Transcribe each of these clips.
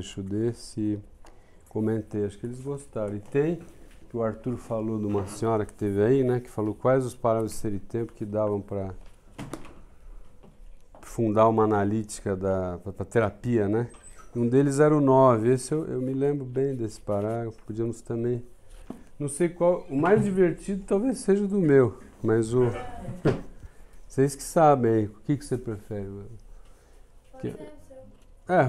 trecho desse, comentei, acho que eles gostaram. E tem, que o Arthur falou de uma senhora que teve aí, né, que falou quais os parámetros de ser e tempo que davam para fundar uma analítica para terapia, né? Um deles era o 9, esse eu me lembro bem desse parágrafo, podíamos também... Não sei qual, o mais divertido talvez seja o do meu, mas o... Vocês que sabem, o que você prefere?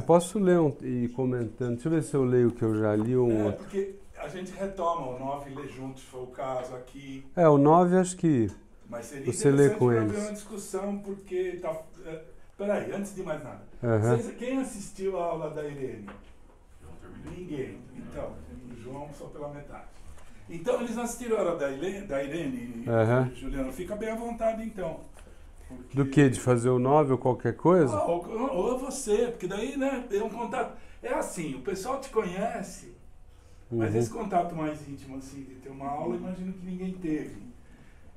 Posso ler e comentando, deixa eu ver se eu leio o que eu já li ou um outro. Porque a gente retoma o 9 e lê juntos, foi o caso aqui. O 9 acho que mas seria você lê com interessante eles. para ver uma discussão, porque... Peraí, antes de mais nada. Quem assistiu a aula da Irene? Ninguém. Então, o João só pela metade. Então, eles não assistiram a aula da Irene, Juliano, fica bem à vontade, então. Porque... Do que? De fazer o 9 ou qualquer coisa? Ou você, porque daí, né, é um contato... É assim, o pessoal te conhece, mas esse contato mais íntimo, assim, de ter uma aula, imagino que ninguém teve.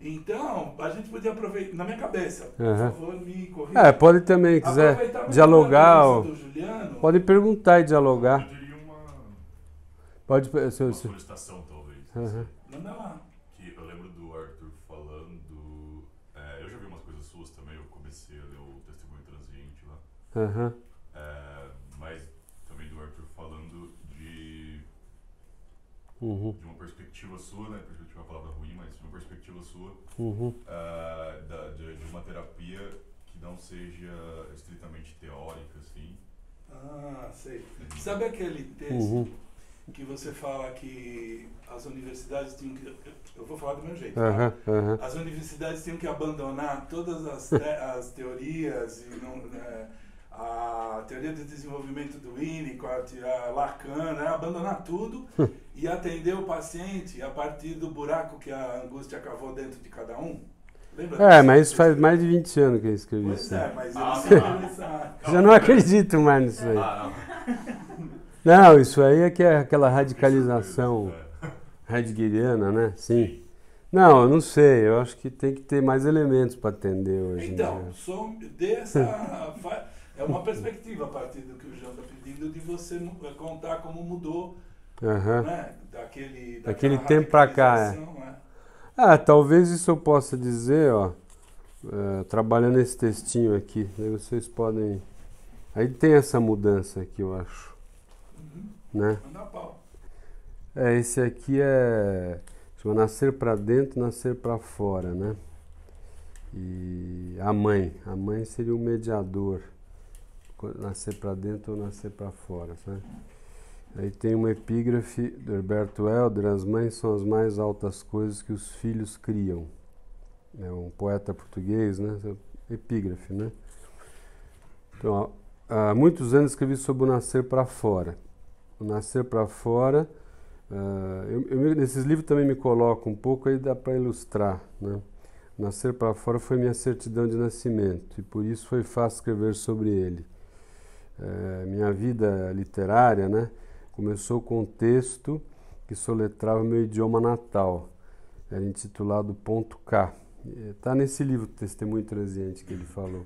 Então, a gente podia aproveitar, na minha cabeça, por favor, me corrija. Pode também, quiser dialogar. Juliano, pode perguntar e dialogar. Eu diria uma solicitação, talvez. Manda lá. Que eu lembro do Arthur falando... eu já vi umas coisas suas também, eu comecei a ler o Testemunho Transiente lá. Mas também do Arthur falando de uma perspectiva sua, né? Perspectiva é uma palavra ruim, mas de uma perspectiva sua de uma terapia que não seja estritamente teórica, assim. Sei. Sabe aquele texto que você fala que as universidades tinham que... Eu vou falar do meu jeito. As universidades tinham que abandonar todas as teorias e não... a teoria do desenvolvimento do Winnicott, a Lacan, né? Abandonar tudo e atender o paciente a partir do buraco que a angústia cavou dentro de cada um. Lembra mas isso faz mais de 20 anos que eu escrevi isso. Mas eu não acredito mais nisso aí. Não, isso aí é que é aquela radicalização heideggeriana, né? Sim. Não, eu não sei, eu acho que tem que ter mais elementos para atender hoje em dia. É uma perspectiva a partir do que o João está pedindo de você contar como mudou, né? daquele tempo para cá. Talvez isso eu possa dizer, trabalhando esse textinho aqui, aí vocês podem... Aí tem essa mudança aqui, eu acho. Né? Manda pau. Esse aqui chama Nascer para Dentro, Nascer para Fora, né? E a mãe seria o mediador. Nascer para dentro ou nascer para fora, sabe? Aí tem uma epígrafe do Herberto Helder: as mães são as mais altas coisas que os filhos criam. É um poeta português, né? Epígrafe, né? Então, há muitos anos escrevi sobre o nascer para fora. O nascer para fora, nesses livros também me coloco um pouco, aí dá para ilustrar, né? Nascer para fora foi minha certidão de nascimento e por isso foi fácil escrever sobre ele. Minha vida literária, né, começou com um texto que soletrava meu idioma natal. Era intitulado Ponto K. Está nesse livro Testemunho Transiente que ele falou.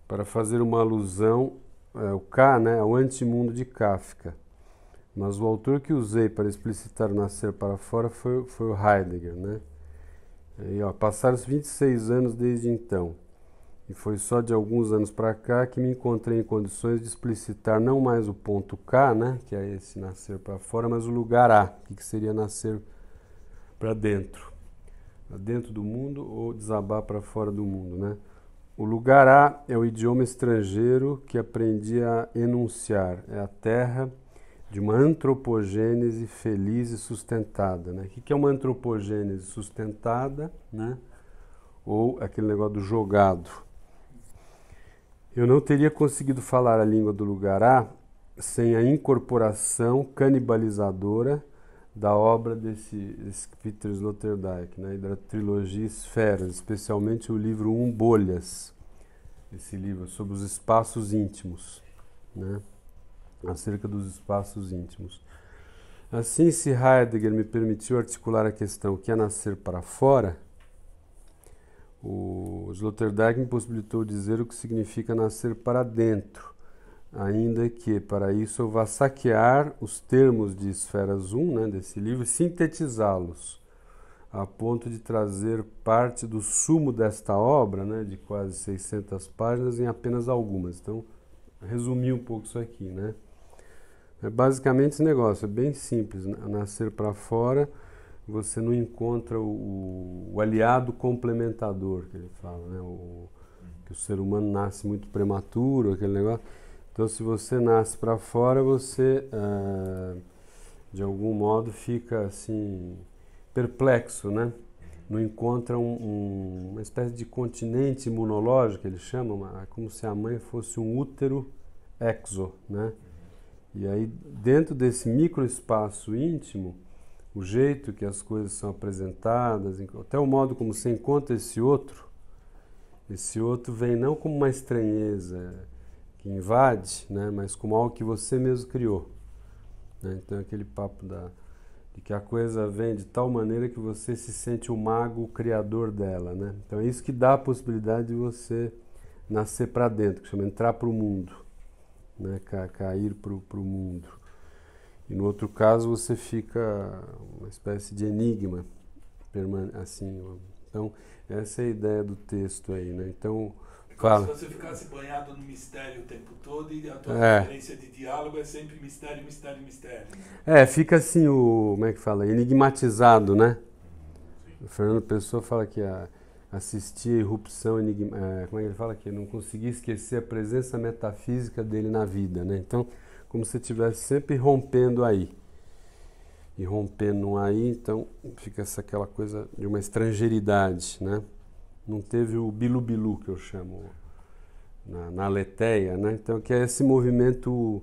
Para fazer uma alusão, o K, né, ao antimundo de Kafka. Mas o autor que usei para explicitar o nascer para fora foi o Heidegger, né? E, passaram-se 26 anos desde então. E foi só de alguns anos para cá que me encontrei em condições de explicitar não mais o ponto K, né, que é esse nascer para fora, mas o lugar A, que seria nascer para dentro do mundo ou desabar para fora do mundo, né? O lugar A é o idioma estrangeiro que aprendi a enunciar, é a terra de uma antropogênese feliz e sustentada, né? O que é uma antropogênese sustentada, né? Ou aquele negócio do jogado. Eu não teria conseguido falar a língua do lugar A sem a incorporação canibalizadora da obra desse Peter Sloterdijk, né, e da trilogia Esferas, especialmente o livro Bolhas, esse livro sobre os espaços íntimos, né, acerca dos espaços íntimos. Assim, se Heidegger me permitiu articular a questão que é nascer para fora, o Sloterdijk me possibilitou dizer o que significa nascer para dentro, ainda que para isso eu vá saquear os termos de Esferas 1, né, desse livro, e sintetizá-los, a ponto de trazer parte do sumo desta obra, né, de quase 600 páginas, em apenas algumas. Então, resumir um pouco isso aqui, né? É basicamente esse negócio, é bem simples. Nascer para fora, você não encontra o aliado complementador, que ele fala, né? Que o ser humano nasce muito prematuro, aquele negócio. Então, se você nasce para fora, você, de algum modo, fica assim, perplexo, né? Não encontra uma espécie de continente imunológico, eles chamam, como se a mãe fosse um útero exo, né? E aí, dentro desse microespaço íntimo, o jeito que as coisas são apresentadas, até o modo como você encontra esse outro vem não como uma estranheza que invade, né, mas como algo que você mesmo criou. Né? Então, aquele papo de que a coisa vem de tal maneira que você se sente o mago, o criador dela. Né? Então, é isso que dá a possibilidade de você nascer para dentro, que chama entrar para o mundo, né? Cair para o mundo. E no outro caso você fica uma espécie de enigma, assim. Então, essa é a ideia do texto aí, né? Então, como se você ficasse banhado no mistério o tempo todo e a tua referência de diálogo é sempre mistério, mistério, mistério. Fica assim como é que fala? Enigmatizado, né? O Fernando Pessoa fala que assistir a irrupção, como é que ele fala? Que não conseguia esquecer a presença metafísica dele na vida, né? Então, como se estivesse sempre rompendo aí. E rompendo aí, então, fica aquela coisa de uma estrangeiridade, né? Não teve o bilu-bilu, que eu chamo, na aletheia, né? Então, que é esse movimento,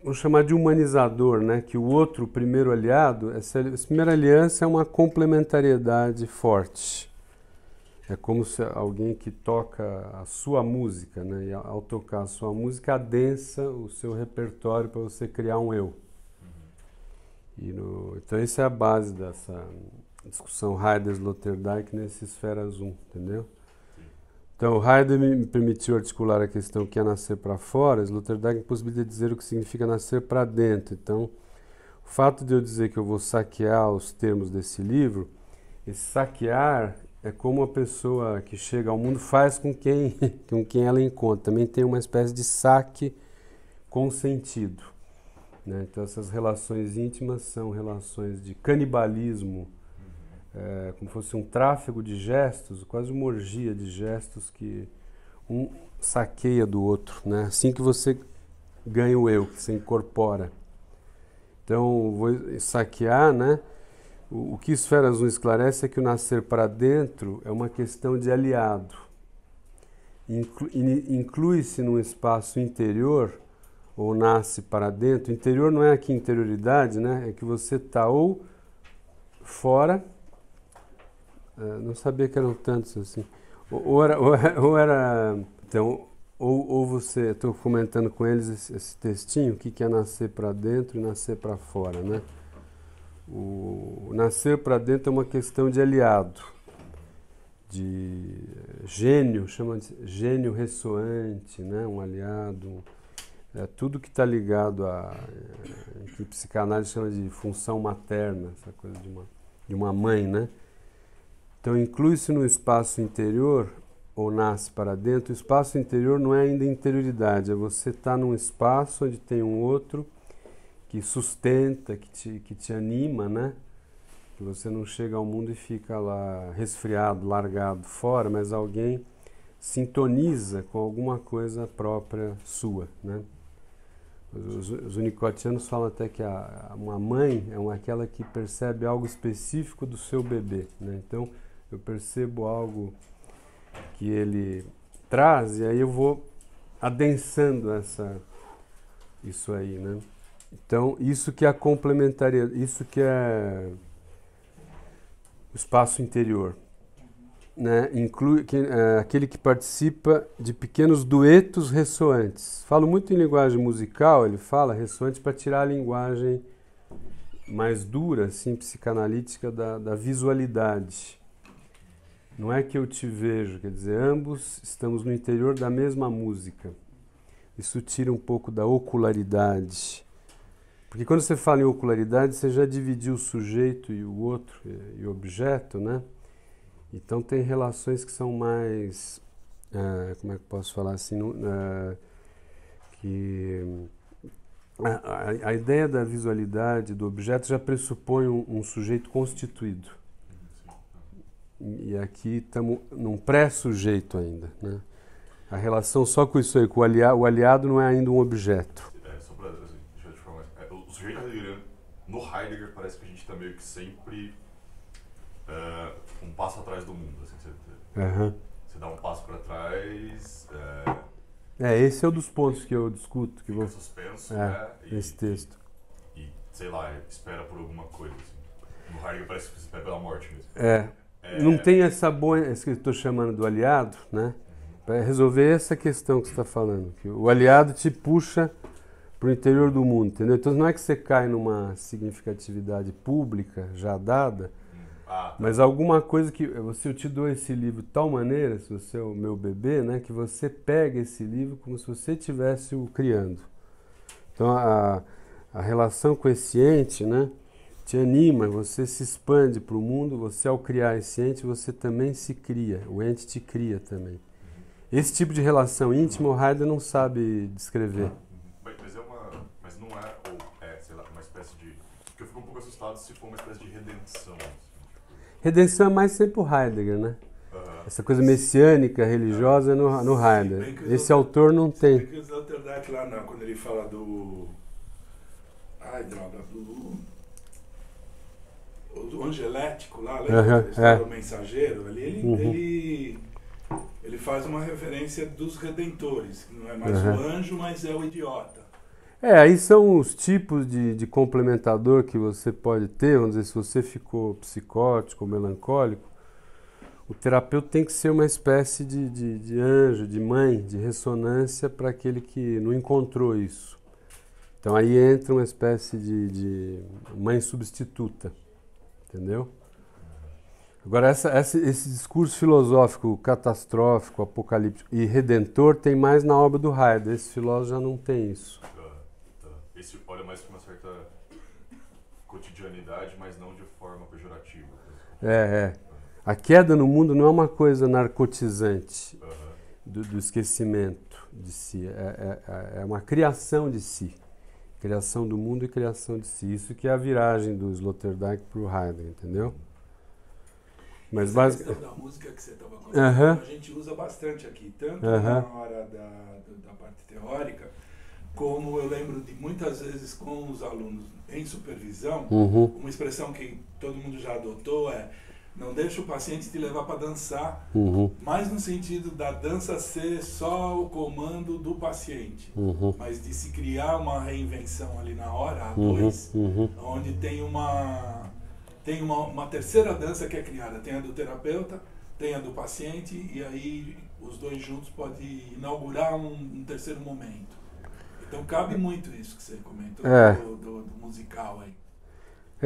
vamos chamar de humanizador, né? Que o outro, o primeiro aliado, essa primeira aliança é uma complementariedade forte. É como se alguém que toca a sua música, né? E ao tocar a sua música, adensa o seu repertório para você criar um eu. Então, essa é a base dessa discussão Heidegger-Sloterdijk nesse Esferas 1, entendeu? Então, Heidegger me permitiu articular a questão que é nascer para fora, Sloterdijk me possibilita dizer o que significa nascer para dentro. Então, o fato de eu dizer que eu vou saquear os termos desse livro, esse saquear é como a pessoa que chega ao mundo faz com quem ela encontra. Também tem uma espécie de saque consentido. Né? Então, essas relações íntimas são relações de canibalismo, como fosse um tráfego de gestos, quase uma orgia de gestos que um saqueia do outro. Né? Assim que você ganha o eu, que você incorpora. Então, vou saquear, né? O que Esferas 1 esclarece é que o nascer para dentro é uma questão de aliado. Inclui-se num espaço interior, ou nasce para dentro. Interior não é aqui interioridade, né? É que você está ou fora, não sabia que eram tantos assim, ou era então, ou você, estou comentando com eles esse textinho, o que é nascer para dentro e nascer para fora, né? O nascer para dentro é uma questão de aliado, de gênio, chama de gênio ressoante, né? Um aliado, tudo que está ligado que psicanálise chama de função materna, essa coisa de uma mãe, né? Então, inclui-se no espaço interior, ou nasce para dentro. O espaço interior não é ainda interioridade, é você estar num espaço onde tem um outro que sustenta, que te anima, né? Que você não chega ao mundo e fica lá resfriado, largado fora, mas alguém sintoniza com alguma coisa própria sua, né? Os unicotianos falam até que uma mãe é aquela que percebe algo específico do seu bebê, né? Então, eu percebo algo que ele traz e aí eu vou adensando isso aí, né? Então, isso que é a complementariedade, isso que é o espaço interior, né? Inclui aquele que participa de pequenos duetos ressoantes. Falo muito em linguagem musical, ele fala ressoante para tirar a linguagem mais dura, assim, psicanalítica da visualidade. Não é que eu te vejo, quer dizer, ambos estamos no interior da mesma música. isso tira um pouco da ocularidade. Porque quando você fala em ocularidade, você já dividiu o sujeito e o outro, e o objeto, né? Então tem relações que são mais, como é que eu posso falar assim, que a ideia da visualidade do objeto já pressupõe um sujeito constituído. E aqui estamos num pré-sujeito ainda, né? A relação só com isso aí, com o aliado não é ainda um objeto. Só para deixa eu te falar mais. O sujeito heideggeriano, no Heidegger, parece que a gente está meio que sempre um passo atrás do mundo. Assim, você dá um passo para trás. Esse é um dos pontos que eu discuto. Que fica suspenso, né? Nesse texto. E, sei lá, espera por alguma coisa. Assim. No Heidegger parece que você espera pela morte mesmo. Não tem essa boa, isso que eu estou chamando do aliado, né? Para resolver essa questão que você está falando. Que o aliado te puxa para o interior do mundo, entendeu? Então não é que você cai numa significatividade pública já dada, mas alguma coisa que eu te dou esse livro de tal maneira, se você é o meu bebê, né, que você pega esse livro como se você estivesse o criando. Então a relação com esse ente, né, te anima, você se expande para o mundo, você ao criar esse ente, você também se cria, o ente te cria também. Esse tipo de relação íntima o Heidegger não sabe descrever. Mas não sei lá, uma espécie de... Porque eu fico um pouco assustado se for uma espécie de redenção. Redenção é mais sempre o Heidegger, né? Essa coisa messiânica, religiosa, no Heidegger. Esse autor não tem. Que o Sloterdijk lá, não, quando ele fala do... Ai, droga, do angelético lá, lembra? Do mensageiro, ali ele faz uma referência dos redentores, que não é mais o anjo, mas é o idiota. Aí são os tipos de complementador que você pode ter, vamos dizer, se você ficou psicótico ou melancólico, o terapeuta tem que ser uma espécie de anjo, de mãe, de ressonância para aquele que não encontrou isso. Então aí entra uma espécie de mãe substituta, entendeu? Agora, esse discurso filosófico catastrófico, apocalíptico e redentor tem mais na obra do Heidegger. Esse filósofo já não tem isso. Esse olha mais para uma certa cotidianidade, mas não de forma pejorativa. A queda no mundo não é uma coisa narcotizante do esquecimento de si. É uma criação de si. Criação do mundo e criação de si. Isso que é a viragem do Sloterdijk para o Heidegger, entendeu? Mas essa questão da música que você estava contando, a gente usa bastante aqui, tanto na hora da parte teórica, como eu lembro de muitas vezes com os alunos em supervisão, uma expressão que todo mundo já adotou é: não deixa o paciente te levar para dançar, mas no sentido da dança ser só o comando do paciente, mas de se criar uma reinvenção ali na hora, a dois, onde tem uma terceira dança que é criada, tem a do terapeuta, tem a do paciente, e aí os dois juntos podem inaugurar um terceiro momento. Então cabe muito isso que você comentou do musical aí.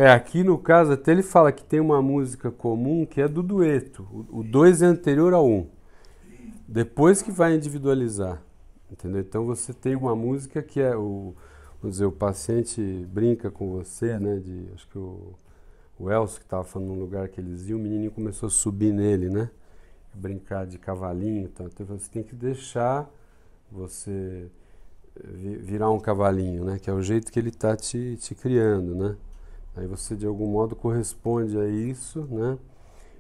Aqui no caso até ele fala que tem uma música comum que é do dueto. O 2 é anterior ao 1. Depois que vai individualizar. Entendeu? Então você tem uma música que é vamos dizer, o paciente brinca com você, né? Acho que o Elcio que estava falando num lugar que eles iam, o menininho começou a subir nele, né? Brincar de cavalinho e tal. Então você tem que deixar você virar um cavalinho, né? Que é o jeito que ele está te criando, né? Aí você de algum modo corresponde a isso, né?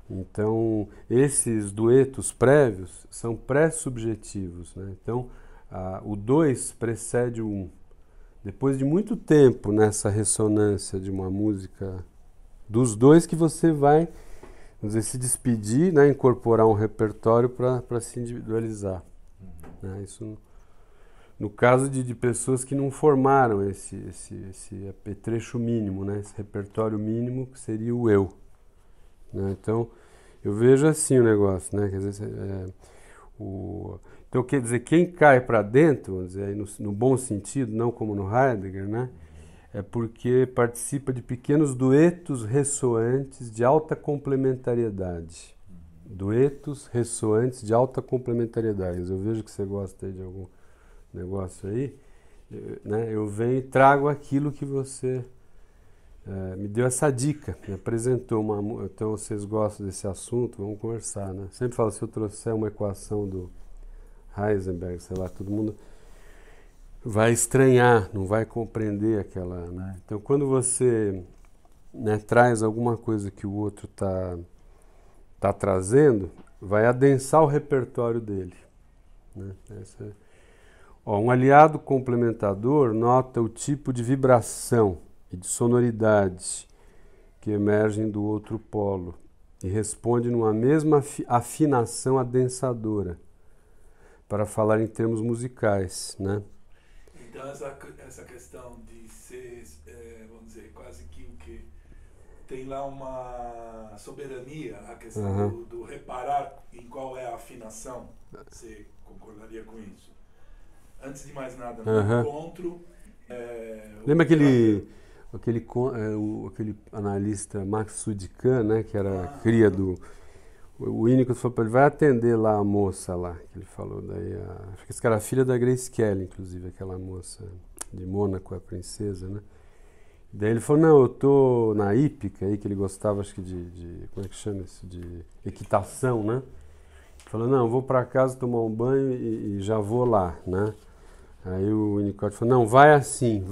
Então esses duetos prévios são pré-subjetivos, né? Então o 2 precede o 1. Depois de muito tempo nessa ressonância de uma música dos dois que você vai, vamos dizer, se despedir, né? Incorporar um repertório para se individualizar, né? Isso no caso de pessoas que não formaram esse apetrecho mínimo, né? Esse repertório mínimo que seria o eu, né? Então, eu vejo assim o negócio, né? Quer dizer, então, quer dizer, quem cai para dentro, vamos dizer, no bom sentido, não como no Heidegger, né? É porque participa de pequenos duetos ressoantes de alta complementariedade. Duetos ressoantes de alta complementariedade. Eu vejo que você gosta aí de negócio aí, né, eu venho e trago aquilo que você me deu essa dica, me apresentou então vocês gostam desse assunto, vamos conversar, né? Sempre falo, se eu trouxer uma equação do Heisenberg, sei lá, todo mundo vai estranhar, não vai compreender aquela, né? Então quando você, né, traz alguma coisa que o outro tá trazendo, vai adensar o repertório dele, né? Um aliado complementador nota o tipo de vibração e de sonoridade que emergem do outro polo e responde numa mesma afinação adensadora, para falar em termos musicais, né? Então essa questão de ser, vamos dizer, quase que o que tem lá uma soberania, a questão do reparar em qual é a afinação, você concordaria com isso? Antes de mais nada, no encontro... Lembra aquele analista Max Sudikan, né, que era cria do... O Winnicott falou para ele, vai atender lá a moça lá, que ele falou, daí acho que esse cara era filha da Grace Kelly, inclusive, aquela moça de Mônaco, a princesa, né? Daí ele falou, não, eu tô na hípica aí, que ele gostava, acho que de como é que chama isso, de equitação, né? Ele falou, não, eu vou para casa tomar um banho e já vou lá, né? Aí o Winnicott falou, não, vai assim,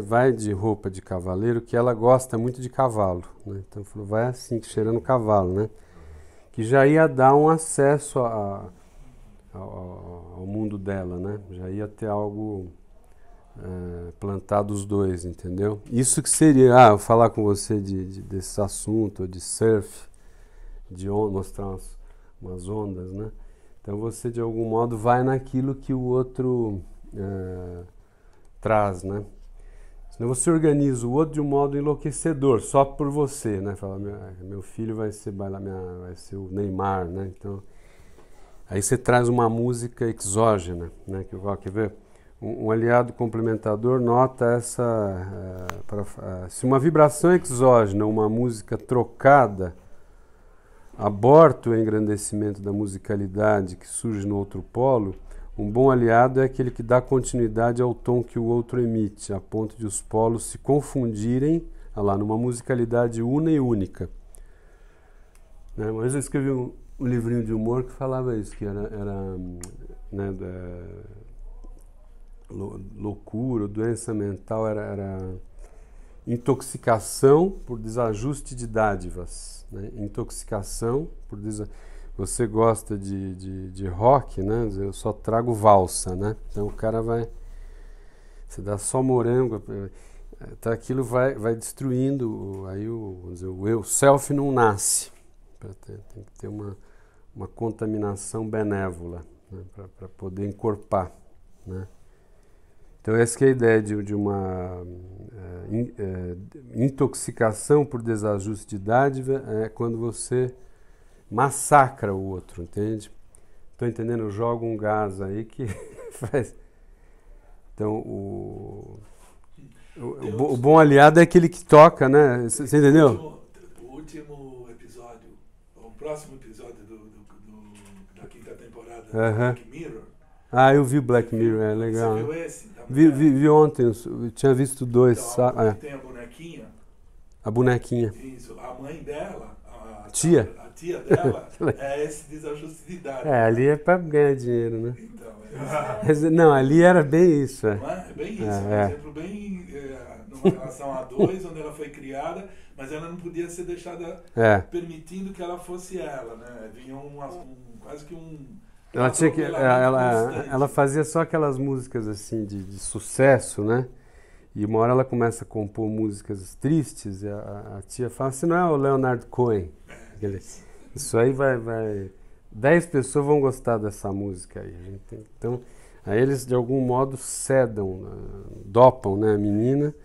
vai de roupa de cavaleiro, que ela gosta muito de cavalo, né? Então ele falou, vai assim, cheirando cavalo, né? Que já ia dar um acesso ao mundo dela, né? Já ia ter algo plantado os dois, entendeu? Isso que seria, eu falar com você desse assunto, de surf, mostrar umas ondas, né? Então você, de algum modo, vai naquilo que o outro traz, né? Senão você organiza o outro de um modo enlouquecedor, só por você, né? Fala, meu filho vai ser o Neymar, né? Então, aí você traz uma música exógena, né? Quer ver? Um aliado complementador nota se uma vibração exógena, uma música trocada, aborta o engrandecimento da musicalidade que surge no outro polo, um bom aliado é aquele que dá continuidade ao tom que o outro emite, a ponto de os polos se confundirem numa musicalidade una e única. Né? Mas eu escrevi um livrinho de humor que falava isso, que era né, loucura, doença mental, era intoxicação por desajuste de dádivas. Né? Intoxicação por Você gosta de rock, né? Eu só trago valsa, né? Então o cara você dá só morango, então aquilo vai destruindo, aí vamos dizer, o eu, o self não nasce. Tem que ter uma contaminação benévola, né? Para poder encorpar, né? Então essa que é a ideia de uma intoxicação por desajuste de dádiva, é quando você massacra o outro, entende? Estou entendendo? Eu jogo um gás aí que faz... Então, o bom aliado é aquele que toca, né? Você entendeu? O último episódio, o próximo episódio da quinta temporada do Black Mirror. Ah, eu vi o Black Mirror, é legal. Você viu esse? Vi ontem, eu tinha visto dois. Então, tem a bonequinha. A bonequinha. Isso, a mãe dela, a tia dela, é esse desajuste de idade. Ali é para ganhar dinheiro, né? Então, não, ali era bem isso. Não é? É bem isso. Um exemplo bem numa relação a dois, onde ela foi criada, mas ela não podia ser deixada permitindo que ela fosse ela, né? Vinha quase que ela tinha que ela fazia só aquelas músicas assim de sucesso, né? E uma hora ela começa a compor músicas tristes e a tia fala assim, não é o Leonard Cohen? Isso aí vai 10 pessoas vão gostar dessa música aí. Então, aí eles de algum modo dopam, né, a menina.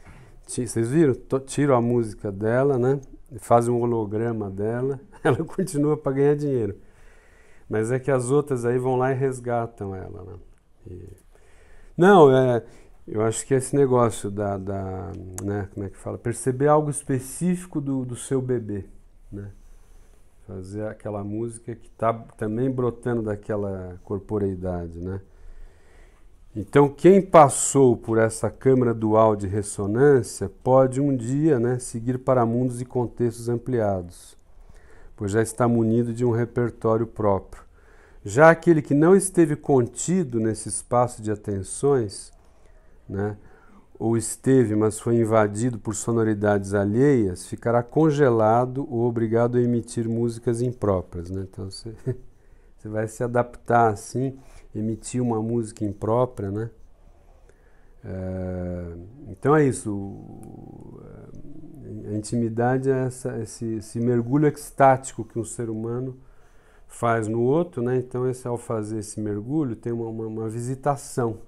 Vocês viram? Tiram a música dela, né? Fazem um holograma dela, ela continua para ganhar dinheiro. Mas é que as outras aí vão lá e resgatam ela, né? Eu acho que esse negócio né, como é que fala? Perceber algo específico do seu bebê, né? Fazer aquela música que está também brotando daquela corporeidade, né? Então, quem passou por essa câmara dual de ressonância pode um dia, né, seguir para mundos e contextos ampliados, pois já está munido de um repertório próprio. Já aquele que não esteve contido nesse espaço de atenções, né, ou esteve, mas foi invadido por sonoridades alheias, ficará congelado ou obrigado a emitir músicas impróprias. Né? Então, você vai se adaptar assim, emitir uma música imprópria, né? Então é isso, a intimidade é esse mergulho extático que um ser humano faz no outro, né? Então ao fazer esse mergulho tem uma visitação,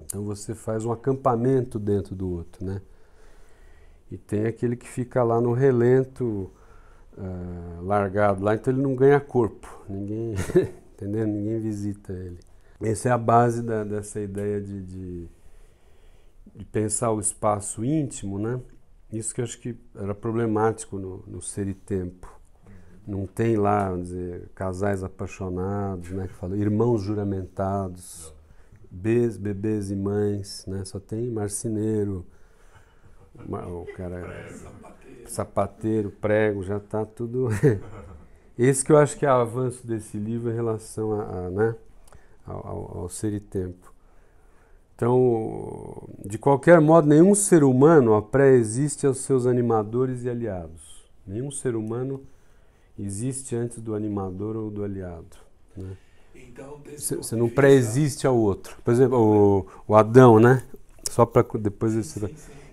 então você faz um acampamento dentro do outro, né? E tem aquele que fica lá no relento, largado lá, então ele não ganha corpo, ninguém... Entendeu? Ninguém visita ele. Essa é a base dessa ideia de pensar o espaço íntimo, né? Isso que eu acho que era problemático no Ser e Tempo. Não tem lá, vamos dizer, casais apaixonados, né? Que falam, irmãos juramentados, bebês e mães, né? Só tem marceneiro, o cara sapateiro, prego, já está tudo... Esse que eu acho que é o avanço desse livro em relação né, ao Ser e Tempo. Então, de qualquer modo, nenhum ser humano pré-existe aos seus animadores e aliados. Nenhum ser humano existe antes do animador ou do aliado. Né? Então, você não pré-existe ao outro. Por exemplo, o Adão, né? Só para depois... Sim.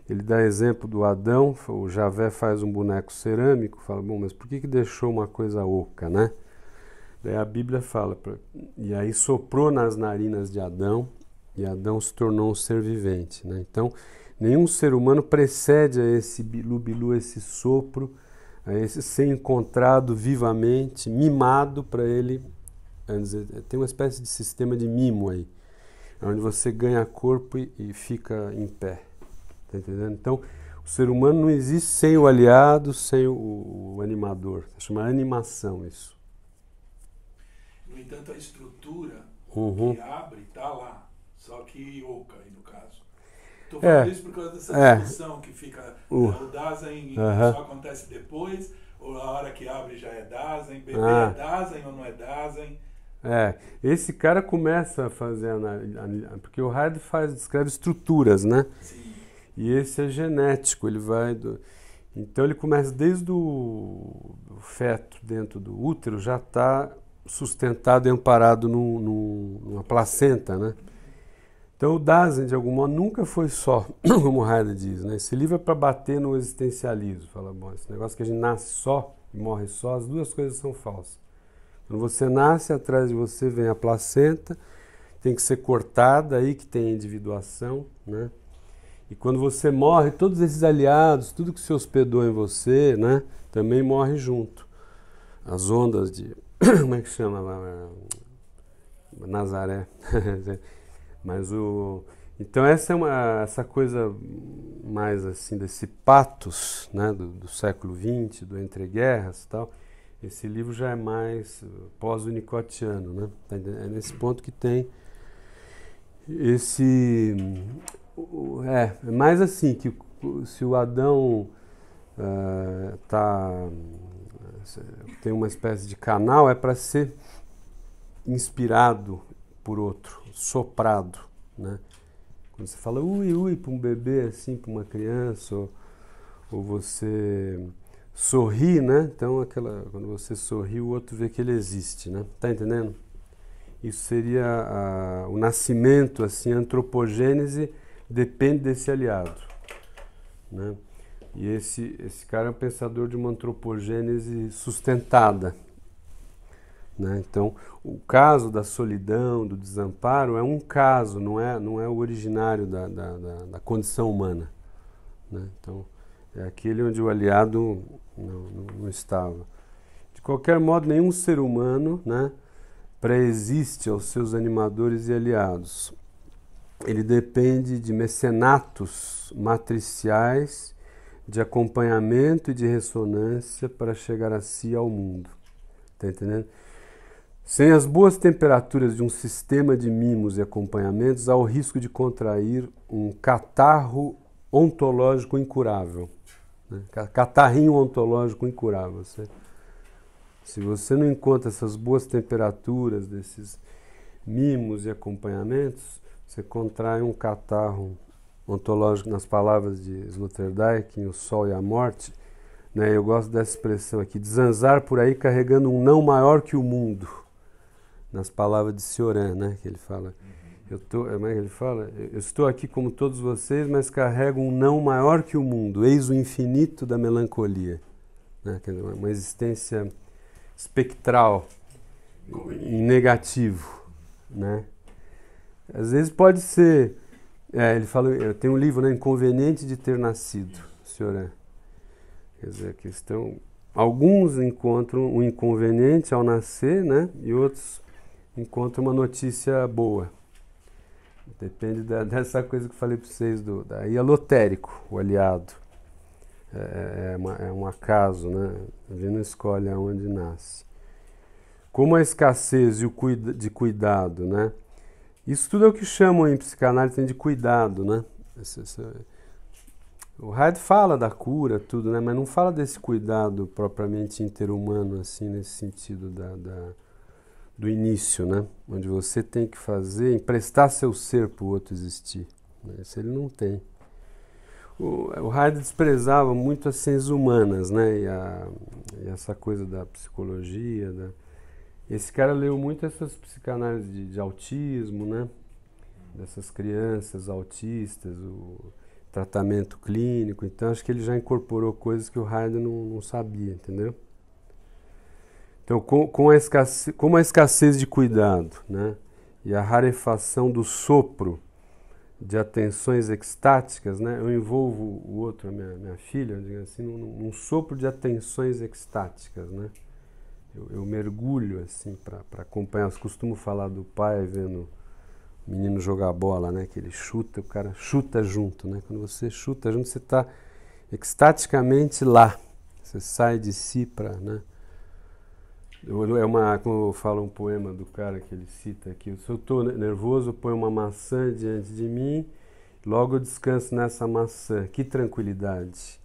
Ele dá exemplo do Adão, o Javé faz um boneco cerâmico, fala, bom, mas por que deixou uma coisa oca, né? Daí a Bíblia fala, e aí soprou nas narinas de Adão, e Adão se tornou um ser vivente, né? Então, nenhum ser humano precede a esse bilu-bilu, esse sopro, a esse ser encontrado vivamente, mimado para ele, dizer, tem uma espécie de sistema de mimo aí, onde você ganha corpo e fica em pé. Tá entendendo? Então, o ser humano não existe sem o aliado, sem o animador. Chama animação isso. No entanto, a estrutura que abre está lá, só que oca, aí no caso. Estou falando isso por causa dessa discussão que fica o Dasein só acontece depois, ou a hora que abre já é Dasein, bebê é Dasein ou não é Dasein. Esse cara começa a fazer porque o Heidegger descreve estruturas, né? Sim. E esse é genético, ele vai... Então ele começa desde o feto dentro do útero, já está sustentado e amparado numa placenta, né? Então o Dasein, de algum modo, nunca foi só, como o Heidegger diz, né? Esse livro é para bater no existencialismo. Fala, bom, esse negócio que a gente nasce só e morre só, as duas coisas são falsas. Quando você nasce, atrás de você vem a placenta, tem que ser cortada, aí que tem a individuação, né? E quando você morre, todos esses aliados, tudo que se hospedou em você, né, também morre junto. As ondas de... Como é que chama lá? Nazaré. Mas então essa coisa mais assim, desse patos, né, do século XX, do entreguerras e tal, esse livro já é mais pós-winnicottiano, né? É nesse ponto que tem esse... É mais assim, que se o Adão tem uma espécie de canal, é para ser inspirado por outro, soprado, né? Quando você fala ui, ui para um bebê, assim, para uma criança, ou você sorri, né? Então, quando você sorri, o outro vê que ele existe, né? Tá entendendo? Isso seria o nascimento, assim, a antropogênese depende desse aliado, né? E esse cara é um pensador de uma antropogênese sustentada, né? Então, o caso da solidão, do desamparo é um caso, não é o originário da condição humana, né? Então, é aquele onde o aliado não estava. De qualquer modo, nenhum ser humano, né, pré-existe aos seus animadores e aliados. Ele depende de mecenatos matriciais, de acompanhamento e de ressonância para chegar a si ao mundo. Tá entendendo? Sem as boas temperaturas de um sistema de mimos e acompanhamentos, há o risco de contrair um catarro ontológico incurável. Né? Catarrinho ontológico incurável. Se você não encontra essas boas temperaturas desses mimos e acompanhamentos, você contrai um catarro ontológico, nas palavras de Sloterdijk, em O Sol e a Morte. Né? Eu gosto dessa expressão aqui, de zanzar por aí carregando um não maior que o mundo. Nas palavras de Cioran, né, que ele fala. Como é que ele fala? Eu estou aqui como todos vocês, mas carrego um não maior que o mundo, eis o infinito da melancolia. Né, uma existência espectral, em negativo. Né? Às vezes pode ser... ele fala, tem um livro, né, Inconveniente de Ter Nascido, Cioran. Quer dizer, a questão... Alguns encontram um inconveniente ao nascer, né, e outros encontram uma notícia boa. Depende dessa coisa que eu falei para vocês, daí é lotérico, o aliado. É um acaso, né? A gente não escolhe aonde nasce. Como a escassez de cuidado, né? Isso tudo é o que chamam em psicanálise de cuidado, né? O Heidegger fala da cura, tudo, né? Mas não fala desse cuidado propriamente interhumano, assim, nesse sentido do início, né? Onde você tem que emprestar seu ser para o outro existir. Né? Isso ele não tem. O Heidegger desprezava muito as ciências humanas, né? E essa coisa da psicologia. Esse cara leu muito essas psicanálises de autismo, né? Dessas crianças autistas, o tratamento clínico. Então, acho que ele já incorporou coisas que o Heidegger não sabia, entendeu? Então, como a escassez de cuidado, né, e a rarefação do sopro de atenções extáticas, né, eu envolvo o outro, a minha filha, digamos assim, num sopro de atenções extáticas. Né? Eu mergulho assim, para acompanhar. Eu costumo falar do pai vendo o menino jogar bola, né, que ele chuta, o cara chuta junto. Né? Quando você chuta junto, você está extaticamente lá. Você sai de si para... Né? Como eu falo um poema do cara que ele cita aqui, se eu estou nervoso, eu ponho uma maçã diante de mim, logo eu descanso nessa maçã, que tranquilidade.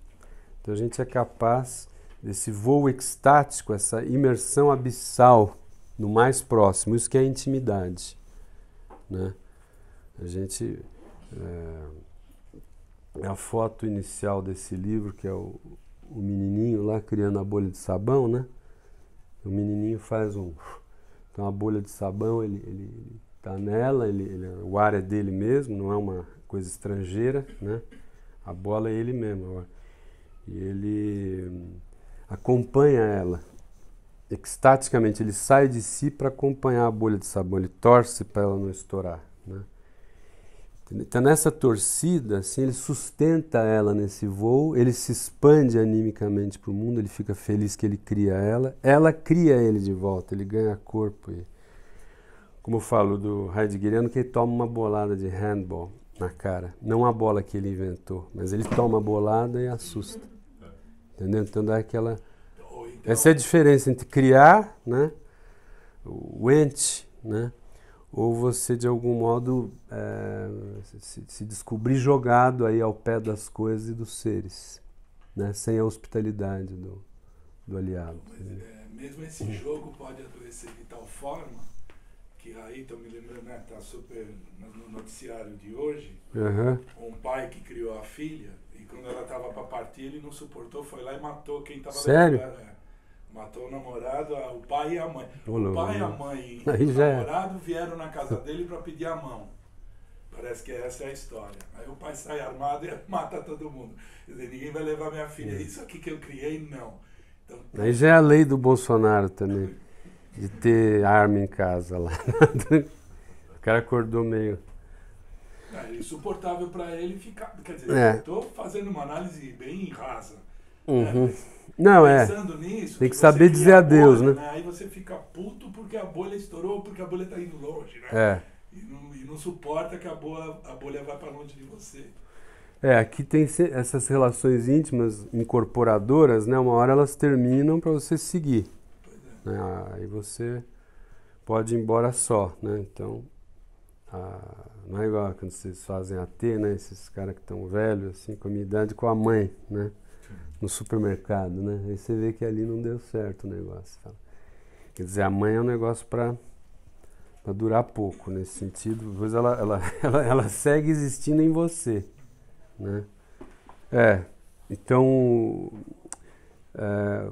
Então a gente é capaz desse voo extático, essa imersão abissal no mais próximo, isso que é intimidade. Né? A gente, a foto inicial desse livro, que é o menininho lá criando a bolha de sabão, né? O menininho faz então a bolha de sabão, ele tá nela, o ar é dele mesmo, não é uma coisa estrangeira, né? A bola é ele mesmo. E ele acompanha ela, extaticamente, ele sai de si para acompanhar a bolha de sabão, ele torce para ela não estourar. Né? Então nessa torcida, assim, ele sustenta ela nesse voo, ele se expande animicamente para o mundo, ele fica feliz que ele cria ela cria ele de volta, ele ganha corpo. Como eu falo do heideggeriano, que ele toma uma bolada de handball na cara, não a bola que ele inventou, mas ele toma a bolada e assusta. Entendeu? Então dá aquela... Essa é a diferença entre criar, né, o ente, né, ou você de algum modo se descobrir jogado aí ao pé das coisas e dos seres, né, sem a hospitalidade do aliado. Mas, mesmo esse jogo pode adoecer de tal forma que aí, estou me lembrando, né, tá super no noticiário de hoje, um pai que criou a filha e quando ela estava para partir ele não suportou, foi lá e matou quem estava Sério? Matou o namorado, o pai e a mãe. O pai, a mãe e aí o namorado vieram na casa dele para pedir a mão. Parece que essa é a história. Aí o pai sai armado e mata todo mundo. Quer dizer, ninguém vai levar minha filha. Isso aqui que eu criei, não. Então, aí já é a lei do Bolsonaro também, de ter arma em casa lá. O cara acordou meio... É insuportável para ele ficar... Quer dizer, estou fazendo uma análise bem rasa. Né? Não, pensando nisso, tem que saber dizer adeus, bolha, né? Aí você fica puto porque a bolha estourou, porque a bolha está indo longe, né? E não suporta que a bolha vai para longe de você. Aqui tem essas relações íntimas incorporadoras, né? Uma hora elas terminam para você seguir. Pois é. Né? Aí você pode ir embora só, né? Então, não é igual quando vocês fazem AT, né? Esses caras que estão velhos, assim, com a minha idade, com a mãe, né? No supermercado, né? Aí você vê que ali não deu certo o negócio. Tá? Quer dizer, a mãe é um negócio para durar pouco, nesse sentido. Depois ela segue existindo em você, né? Então,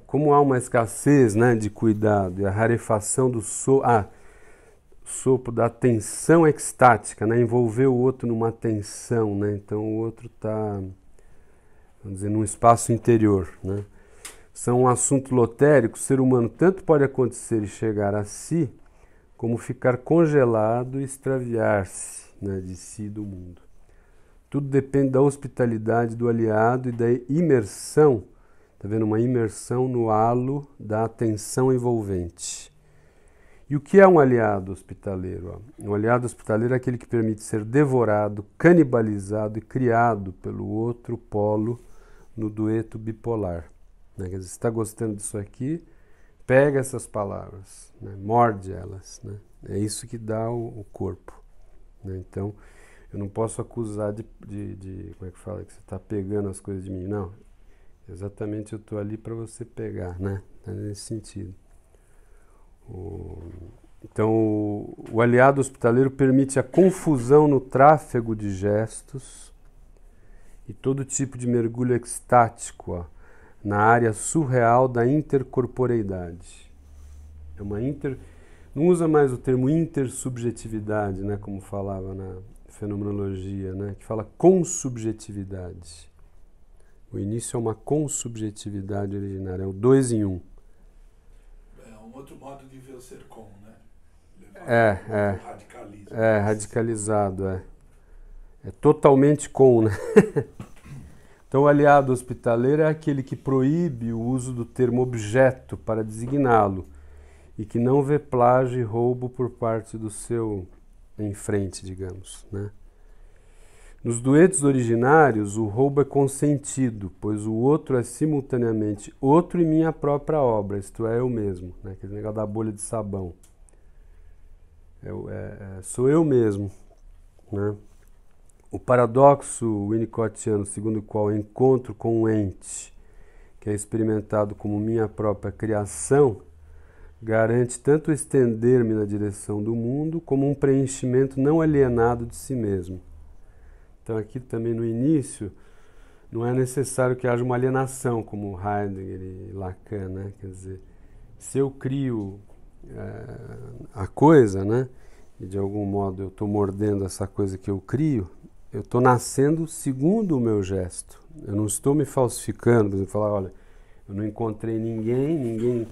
como há uma escassez, né, de cuidado e a rarefação do sopro da tensão extática, né, envolver o outro numa tensão, né, então o outro está, vamos dizer, num espaço interior, né. São um assunto lotérico, o ser humano tanto pode acontecer e chegar a si, como ficar congelado e extraviar-se, né, de si e do mundo. Tudo depende da hospitalidade do aliado e da imersão, está vendo? Uma imersão no halo da atenção envolvente. E o que é um aliado hospitaleiro? Um aliado hospitaleiro é aquele que permite ser devorado, canibalizado e criado pelo outro polo no dueto bipolar. Né? Quer dizer, você está gostando disso aqui, pega essas palavras, né? Morde elas. Né? É isso que dá o corpo. Né? Então, eu não posso acusar de como é que fala, que você está pegando as coisas de mim. Não, exatamente eu estou ali para você pegar, né? É nesse sentido. Então, o aliado hospitaleiro permite a confusão no tráfego de gestos e todo tipo de mergulho extático na área surreal da intercorporeidade. É uma não usa mais o termo intersubjetividade, né, como falava na fenomenologia, né, que fala consubjetividade. O início é uma consubjetividade originária, é o 2 em 1. É um outro modo de ver o ser com, né? Radicalismo. Radicalizado, É totalmente com, né? Então, o aliado hospitaleiro é aquele que proíbe o uso do termo objeto para designá-lo e que não vê plágio e roubo por parte do seu em frente, digamos, né? Nos duetos originários, o roubo é consentido, pois o outro é simultaneamente outro e minha própria obra, isto é, eu mesmo, né? Aquele negócio da bolha de sabão. Sou eu mesmo, né? O paradoxo winnicottiano, segundo o qual encontro com um ente que é experimentado como minha própria criação, garante tanto estender-me na direção do mundo como um preenchimento não alienado de si mesmo. Então aqui também no início não é necessário que haja uma alienação, como Heidegger e Lacan, né? Quer dizer, se eu crio a coisa, né? E de algum modo eu estou mordendo essa coisa que eu crio, eu estou nascendo segundo o meu gesto. Eu não estou me falsificando, por exemplo, falar, olha, eu não encontrei ninguém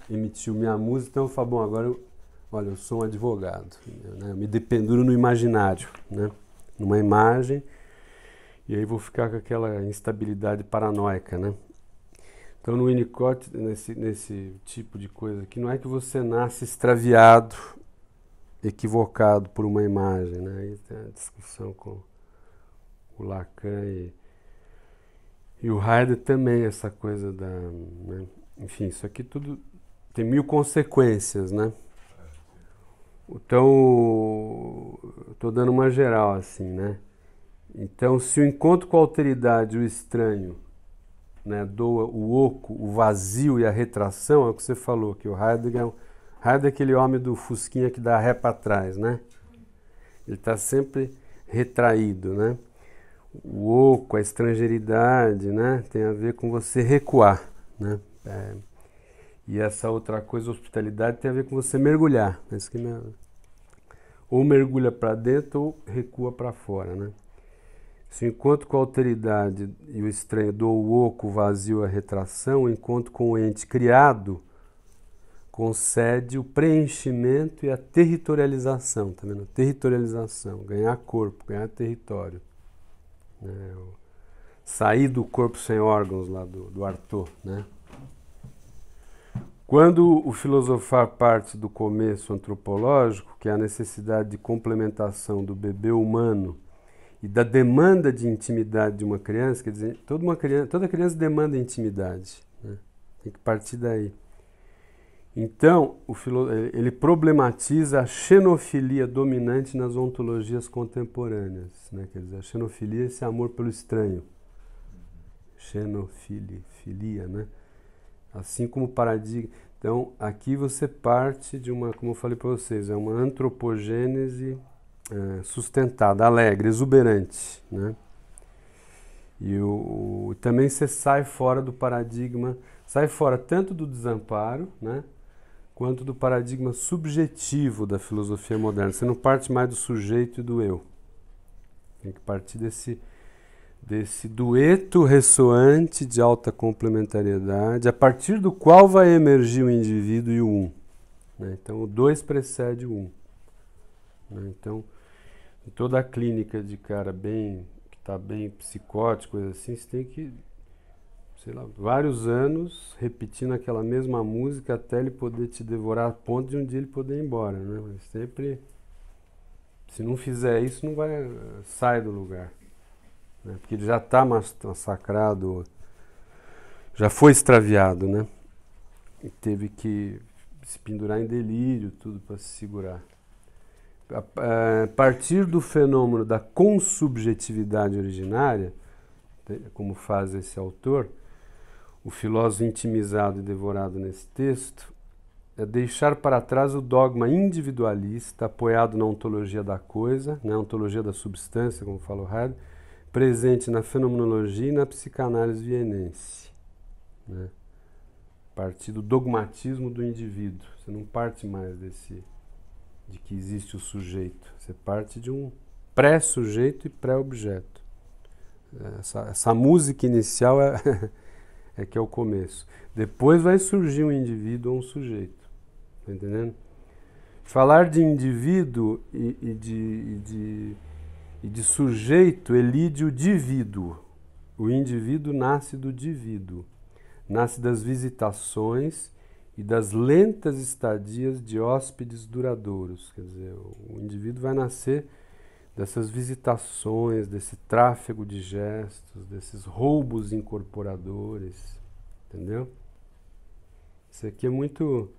emitiu minha música, então eu falo, bom, agora eu sou um advogado, né? Eu me dependuro no imaginário, né? Numa imagem, e aí vou ficar com aquela instabilidade paranoica, né? Então, no Winnicott, nesse tipo de coisa aqui, não é que você nasce extraviado, equivocado por uma imagem, né? Aí tem a discussão com o Lacan e o Heidegger também, essa coisa né? Enfim, isso aqui tudo tem 1000 consequências, né? Então, estou dando uma geral assim, né? Então, se o encontro com a alteridade, o estranho, né, doa o oco, o vazio e a retração, é o que você falou, que o Heidegger é aquele homem do fusquinha que dá ré para trás, né? Ele está sempre retraído, né? O oco, a estrangeiridade, né, tem a ver com você recuar, né? E essa outra coisa, hospitalidade, tem a ver com você mergulhar. Ou mergulha para dentro ou recua para fora, né? Se o encontro com a alteridade e o estranho do oco, o vazio, a retração, o encontro com o ente criado concede o preenchimento e a territorialização, tá vendo? Territorialização, ganhar corpo, ganhar território. Né? Sair do corpo sem órgãos lá do Artaud, né? Quando o filosofar parte do começo antropológico, que é a necessidade de complementação do bebê humano e da demanda de intimidade de uma criança, quer dizer, toda criança demanda intimidade, né? Tem que partir daí. Então, ele problematiza a xenofilia dominante nas ontologias contemporâneas, né? Quer dizer, a xenofilia é esse amor pelo estranho. Xenofilia, né? Assim como o paradigma. Então, aqui você parte de uma, como eu falei para vocês, é uma antropogênese sustentada, alegre, exuberante, né? E também você sai fora do paradigma, sai fora tanto do desamparo, né, quanto do paradigma subjetivo da filosofia moderna. Você não parte mais do sujeito e do eu. Tem que partir desse dueto ressoante de alta complementariedade, a partir do qual vai emergir o indivíduo e o um. Né? Então, o dois precede o um. Né? Então, em toda a clínica de cara que está bem psicótico, coisa assim, você tem que, sei lá, vários anos repetindo aquela mesma música até ele poder te devorar a ponto de um dia ele poder ir embora, né? Mas sempre, se não fizer isso, não vai, sai do lugar, né? Porque ele já está massacrado, já foi extraviado, né? E teve que se pendurar em delírio, tudo para se segurar. A partir do fenômeno da consubjetividade originária, como faz esse autor, o filósofo intimizado e devorado nesse texto, é deixar para trás o dogma individualista apoiado na ontologia da coisa, na ontologia da substância, como fala o Heidegger, presente na fenomenologia e na psicanálise vienense. Né? Partir do dogmatismo do indivíduo. Você não parte mais de que existe o sujeito. Você parte de um pré-sujeito e pré-objeto. Essa música inicial é que é o começo. Depois vai surgir um indivíduo ou um sujeito. Tá entendendo? Falar de indivíduo e de sujeito elide o divíduo. O indivíduo nasce do divíduo. Nasce das visitações e das lentas estadias de hóspedes duradouros. Quer dizer, o indivíduo vai nascer dessas visitações, desse tráfego de gestos, desses roubos incorporadores, entendeu? Isso aqui é muito...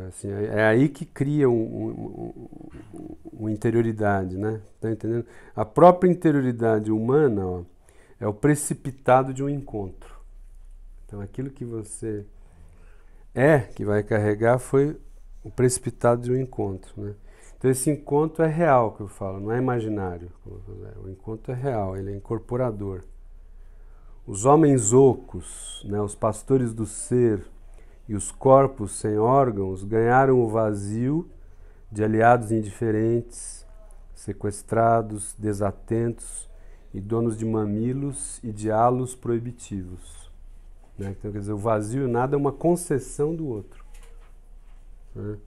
assim, é aí que cria uma interioridade, né? Tá entendendo? A própria interioridade humana, ó, é o precipitado de um encontro. Então, aquilo que você que vai carregar foi o precipitado de um encontro, né? Então esse encontro é real, que eu falo, não é imaginário. O encontro é real, ele é incorporador. Os homens ocos, né, os pastores do ser e os corpos sem órgãos ganharam o vazio de aliados indiferentes, sequestrados, desatentos e donos de mamilos e de halos proibitivos. Né? Então, quer dizer, o vazio e o nada é uma concessão do outro. Né?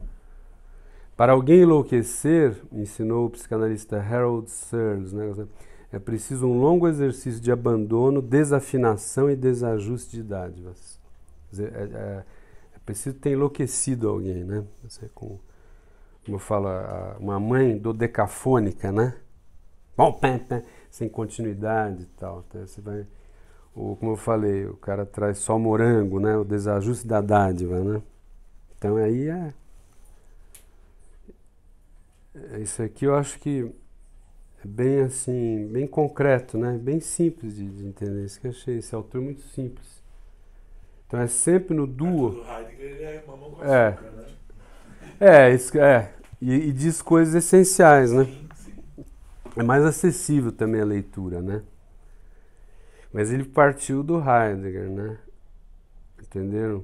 Para alguém enlouquecer, ensinou o psicanalista Harold Searles, né? É preciso um longo exercício de abandono, desafinação e desajuste de dádivas. Quer dizer, é preciso ter enlouquecido alguém, né? Como eu falo, uma mãe dodecafônica, né? Bom, sem continuidade e tal. Então, você vai... Ou, como eu falei, o cara traz só morango, né? O desajuste da dádiva, né? Então aí isso aqui eu acho que é bem assim, bem concreto, né? Bem simples de entender. Isso que eu achei, esse autor muito simples. Então é sempre no duo. O Heidegger ele é mamão com açúcar, né? E diz coisas essenciais, né? Sim. É mais acessível também a leitura, né? Mas ele partiu do Heidegger, né? Entenderam?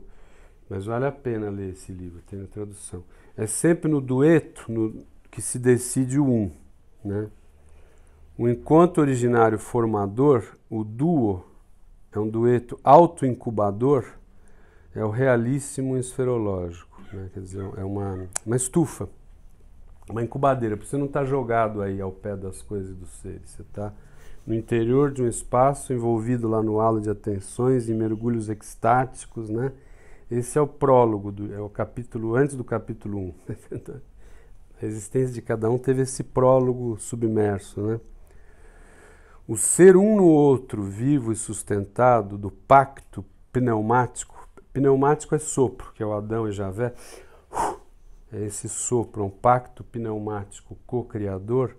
Mas vale a pena ler esse livro, tem a tradução. É sempre no dueto que se decide o um, né? O encontro originário formador, o duo, é um dueto autoincubador, é o realíssimo esferológico, né? Quer dizer, é uma estufa, uma incubadeira, porque você não está jogado aí ao pé das coisas e dos seres, você está no interior de um espaço, envolvido lá no halo de atenções e mergulhos extáticos, né? Esse é o prólogo, é o capítulo antes do capítulo 1. A existência de cada um teve esse prólogo submerso, né? O ser um no outro, vivo e sustentado, do pacto pneumático, Pneumático é sopro, que é o Adão e Javé. É esse sopro, um pacto pneumático co-criador.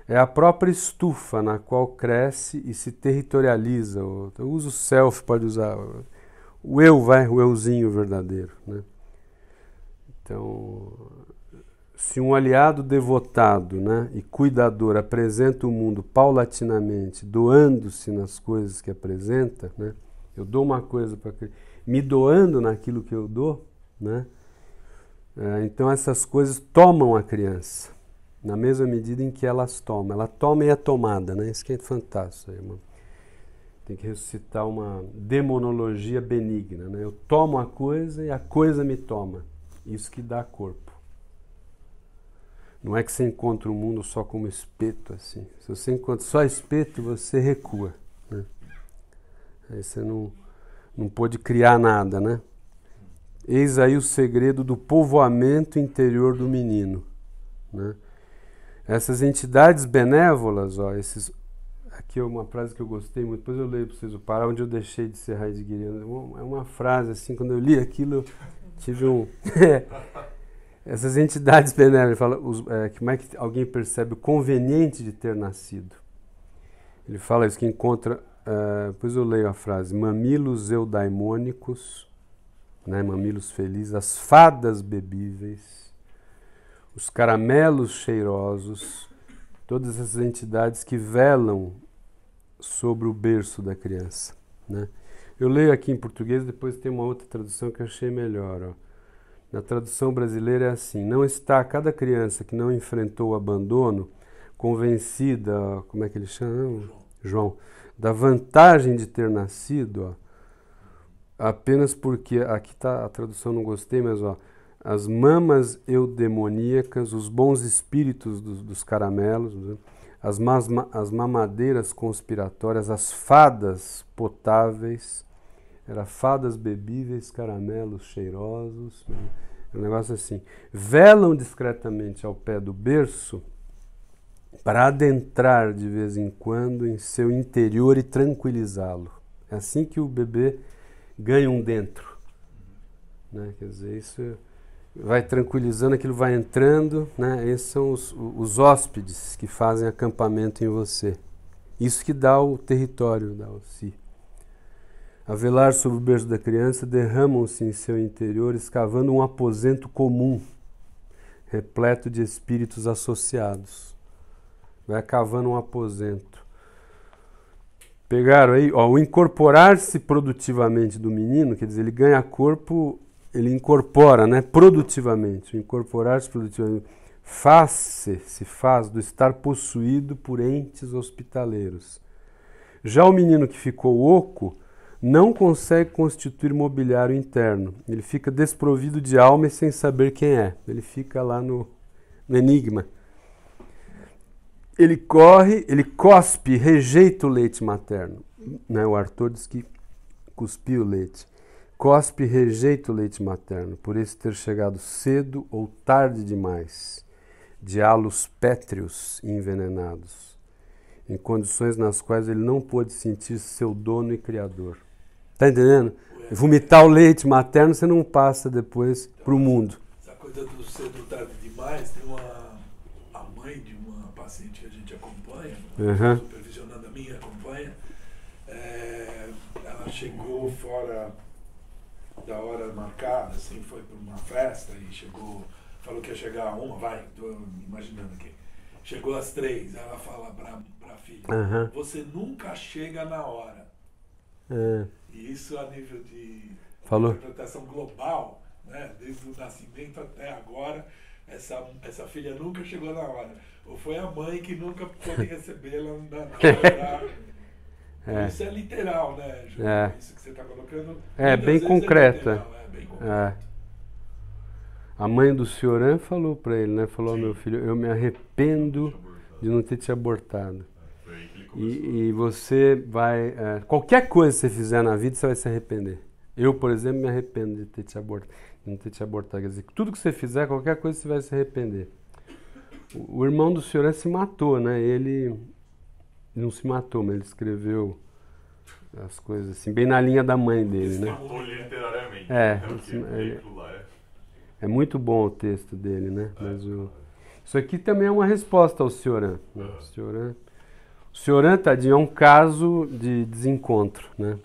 É a própria estufa na qual cresce e se territorializa. Eu uso o self, pode usar o eu, o euzinho verdadeiro, né? Então, se um aliado devotado, né, e cuidador apresenta o mundo paulatinamente, doando-se nas coisas que apresenta, né? Eu dou uma coisa para me doando naquilo que eu dou, né? Então essas coisas tomam a criança, na mesma medida em que elas tomam. Ela toma e é tomada, né? Isso que é fantástico, irmão. Tem que ressuscitar uma demonologia benigna, né? Eu tomo a coisa e a coisa me toma. Isso que dá corpo. Não é que você encontra o mundo só como espeto, assim. Se você encontra só espeto, você recua, né? Aí você não pôde criar nada, né? Eis aí o segredo do povoamento interior do menino, né? Essas entidades benévolas, ó, aqui é uma frase que eu gostei muito, depois eu leio para vocês o parar onde eu deixei de ser heideggeriano. É uma frase assim, quando eu li aquilo, eu tive um... Essas entidades benévolas, fala, como é que alguém percebe o conveniente de ter nascido? Ele fala isso, que encontra, depois eu leio a frase, mamilos eudaimônicos, né, mamilos felizes, as fadas bebíveis, os caramelos cheirosos, todas essas entidades que velam sobre o berço da criança, né? Eu leio aqui em português, depois tem uma outra tradução que eu achei melhor, ó. Na tradução brasileira é assim: não está cada criança que não enfrentou o abandono convencida, como é que ele chama? João, da vantagem de ter nascido, ó, apenas porque, aqui está a tradução, não gostei, mas ó, as mamas eudemoníacas, os bons espíritos dos caramelos, né? As mamadeiras conspiratórias, as fadas potáveis, era fadas bebíveis, caramelos cheirosos, né? Um negócio assim, velam discretamente ao pé do berço para adentrar de vez em quando em seu interior e tranquilizá-lo. É assim que o bebê ganha um dentro, né? Quer dizer, isso vai tranquilizando, aquilo vai entrando, né? Esses são os hóspedes que fazem acampamento em você. Isso que dá o território, dá o si. A velar sobre o berço da criança, derramam-se em seu interior, escavando um aposento comum, repleto de espíritos associados. Vai cavando um aposento. Pegaram aí, ó, o incorporar-se produtivamente do menino, quer dizer, ele ganha corpo, ele incorpora, né, produtivamente. O incorporar-se produtivamente se faz do estar possuído por entes hospitaleiros. Já o menino que ficou oco não consegue constituir mobiliário interno. Ele fica desprovido de alma e sem saber quem é. Ele fica lá no enigma. Ele corre, ele cospe, rejeita o leite materno, né? O Arthur diz que cuspiu o leite. Cospe e rejeita o leite materno, por esse ter chegado cedo ou tarde demais, de halos pétreos e envenenados, em condições nas quais ele não pôde sentir seu dono e criador. Tá entendendo? Vomitar o leite materno, você não passa depois pro mundo. Essa coisa do cedo tarde demais, tem a mãe de uma paciente que a gente acompanha, supervisionando a minha, acompanha, ela chegou fora da hora marcada, assim, foi para uma festa e chegou, falou que ia chegar a uma, tô imaginando aqui. Chegou às 3, ela fala pra filha, você nunca chega na hora. E isso a nível de interpretação global, né? Desde o nascimento até agora, essa filha nunca chegou na hora. Ou foi a mãe que nunca pôde recebê-la na hora. Isso é literal, né, Ju? Isso que você está colocando. É bem concreta. Bem concreto. A mãe do Cioran falou para ele, né? Falou, meu filho, eu me arrependo de não ter te abortado. E você vai... qualquer coisa que você fizer na vida, você vai se arrepender. Eu, por exemplo, me arrependo de não ter te abortado. Quer dizer, tudo que você fizer, qualquer coisa, você vai se arrepender. O irmão do Cioran se matou, né? Ele não se matou, mas ele escreveu as coisas assim, bem na linha da mãe dele, né? Matou literalmente. mente. É muito bom o texto dele, né? Mas isso aqui também é uma resposta ao Cioran. Né? O Cioran, tadinho, é um caso de desencontro, né?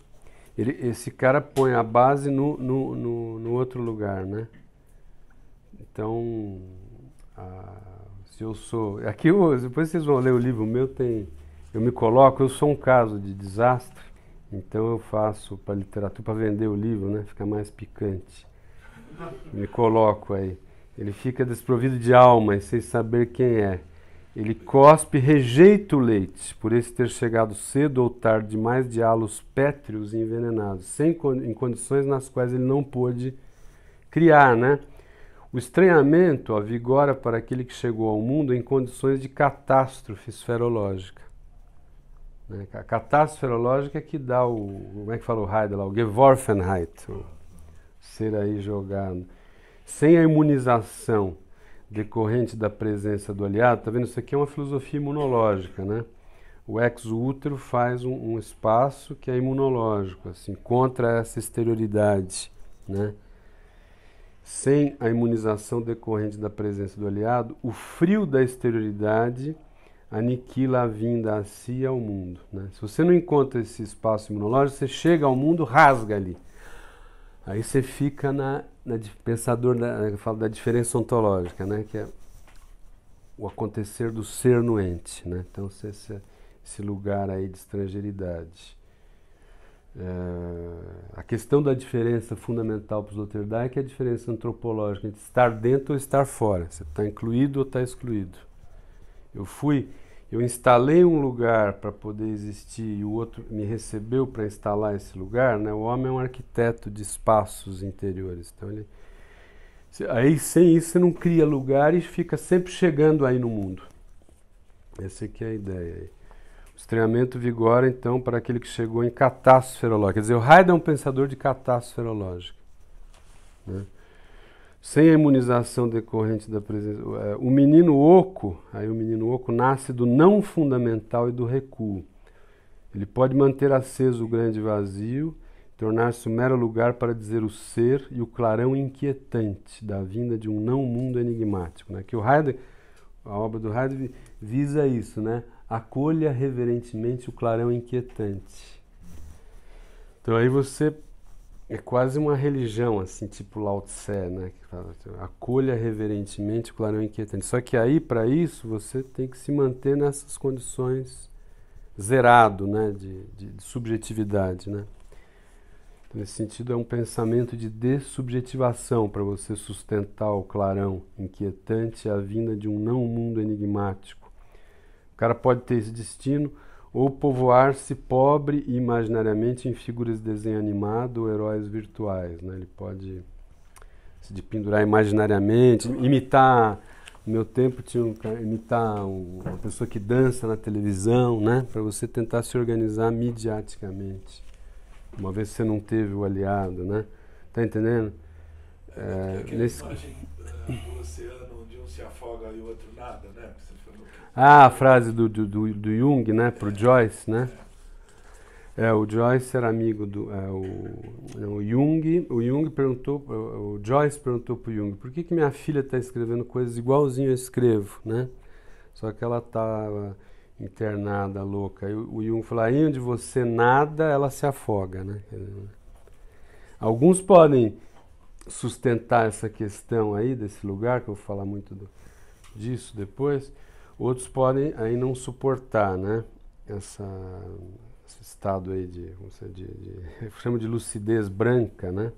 Esse cara põe a base no outro lugar, né? Então, se eu sou... Aqui, depois vocês vão ler o livro meu, eu me coloco, eu sou um caso de desastre, então eu faço para literatura, para vender o livro, né? Fica mais picante. Me coloco aí. Ele fica desprovido de alma e sem saber quem é. Ele cospe e rejeita o leite, por esse ter chegado cedo ou tarde demais de halos pétreos e envenenados, em condições nas quais ele não pôde criar, né? O estranhamento avigora para aquele que chegou ao mundo em condições de catástrofe esferológica. Né? A catástrofe esferológica é que dá como é que fala o Heidegger lá? O Geworfenheit, o ser aí jogado. Sem a imunização decorrente da presença do aliado, tá vendo? Isso aqui é uma filosofia imunológica, né? O ex-útero faz um espaço que é imunológico, assim, contra essa exterioridade, né? Sem a imunização decorrente da presença do aliado, o frio da exterioridade aniquila a vinda a si e ao mundo, né? Se você não encontra esse espaço imunológico, você chega ao mundo, rasga ali. Aí você fica pensador eu falo da diferença ontológica, né? Que é o acontecer do ser no ente, né? Então, esse lugar aí de estrangeiridade. A questão da diferença fundamental para os Sloterdijk é a diferença antropológica entre estar dentro ou estar fora. Você está incluído ou está excluído. Eu instalei um lugar para poder existir e o outro me recebeu para instalar esse lugar, né? O homem é um arquiteto de espaços interiores. Então aí sem isso você não cria lugar e fica sempre chegando aí no mundo. Essa aqui é a ideia aí. O estranhamento vigora então para aquele que chegou em catástrofe esferológica. Quer dizer, o Heidegger é um pensador de catástrofe esferológica, né? Sem a imunização decorrente da presença... O menino oco nasce do não fundamental e do recuo. Ele pode manter aceso o grande vazio, tornar-se um mero lugar para dizer o ser e o clarão inquietante da vinda de um não-mundo enigmático, né? Que a obra do Heidegger visa isso, né? Acolha reverentemente o clarão inquietante. Então aí você... É quase uma religião, assim, tipo Lao Tse, né? Que fala, acolha reverentemente o clarão inquietante. Só que aí, para isso, você tem que se manter nessas condições zerado, né? De subjetividade, né? Então, nesse sentido, é um pensamento de dessubjetivação para você sustentar o clarão inquietante e a vinda de um não-mundo enigmático. O cara pode ter esse destino ou povoar-se pobre e imaginariamente em figuras de desenho animado ou heróis virtuais, né? Ele pode se pendurar imaginariamente, imitar... No meu tempo tinha imitar uma pessoa que dança na televisão, né? Para você tentar se organizar midiaticamente. Uma vez que você não teve o aliado, né? Tá entendendo? Nesse imagem do oceano onde um se afoga e o outro nada, né? A frase do Jung, né, pro Joyce, né? O Joyce era amigo o Jung. O Jung perguntou, o Joyce perguntou pro Jung: por que minha filha está escrevendo coisas igualzinho eu escrevo, né? Só que ela estava internada, louca. Aí o Jung falou: aí onde você nada, ela se afoga, né? Alguns podem sustentar essa questão aí desse lugar, que eu vou falar muito disso depois. Outros podem aí não suportar, né? Esse estado aí eu chamo de lucidez branca, né?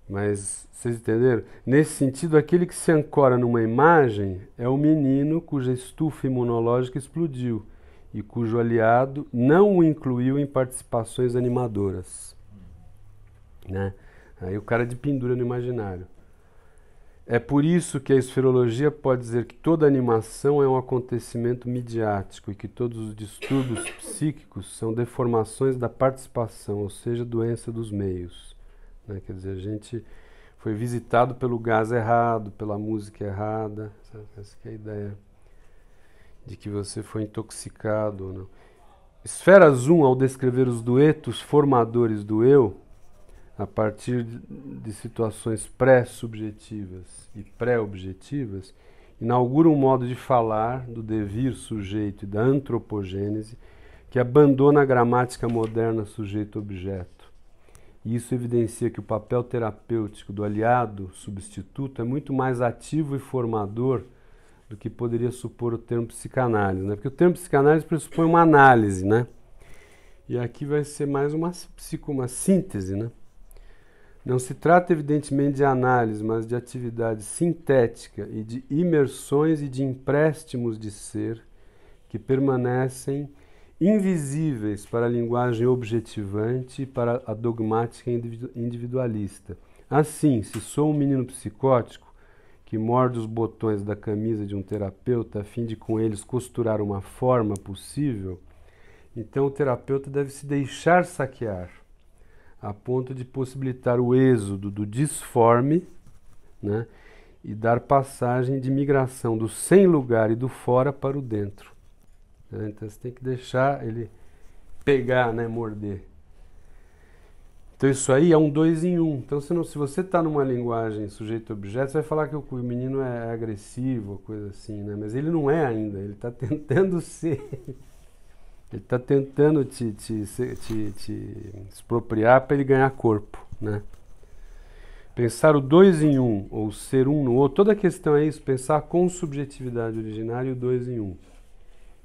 Mas vocês entenderam? Nesse sentido, aquele que se ancora numa imagem é o menino cuja estufa imunológica explodiu e cujo aliado não o incluiu em participações animadoras, né? Aí o cara de pendura no imaginário. É por isso que a esferologia pode dizer que toda animação é um acontecimento midiático e que todos os distúrbios psíquicos são deformações da participação, ou seja, doença dos meios, né? Quer dizer, a gente foi visitado pelo gás errado, pela música errada. Essa que é a ideia de que você foi intoxicado ou não. Esfera Zoom, ao descrever os duetos formadores do eu, a partir de situações pré-subjetivas e pré-objetivas, inaugura um modo de falar do devir sujeito e da antropogênese que abandona a gramática moderna sujeito-objeto. E isso evidencia que o papel terapêutico do aliado substituto é muito mais ativo e formador do que poderia supor o termo psicanálise, né? Porque o termo psicanálise pressupõe uma análise, né? E aqui vai ser mais uma síntese, né? Não se trata, evidentemente, de análise, mas de atividade sintética e de imersões e de empréstimos de ser que permanecem invisíveis para a linguagem objetivante e para a dogmática individualista. Assim, se sou um menino psicótico que morde os botões da camisa de um terapeuta a fim de com eles costurar uma forma possível, então o terapeuta deve se deixar saquear, a ponto de possibilitar o êxodo do disforme, né, e dar passagem de migração do sem lugar e do fora para o dentro. Né? Então você tem que deixar ele pegar, né, morder. Então isso aí é um 2 em 1. Então se você está numa linguagem sujeito-objeto, você vai falar que o menino é agressivo, coisa assim, né? Mas ele não é ainda, ele está tentando ser. Ele está tentando te expropriar para ele ganhar corpo, né? Pensar o 2 em 1, ou ser um no outro, toda a questão é isso, pensar com subjetividade originária e o 2 em 1.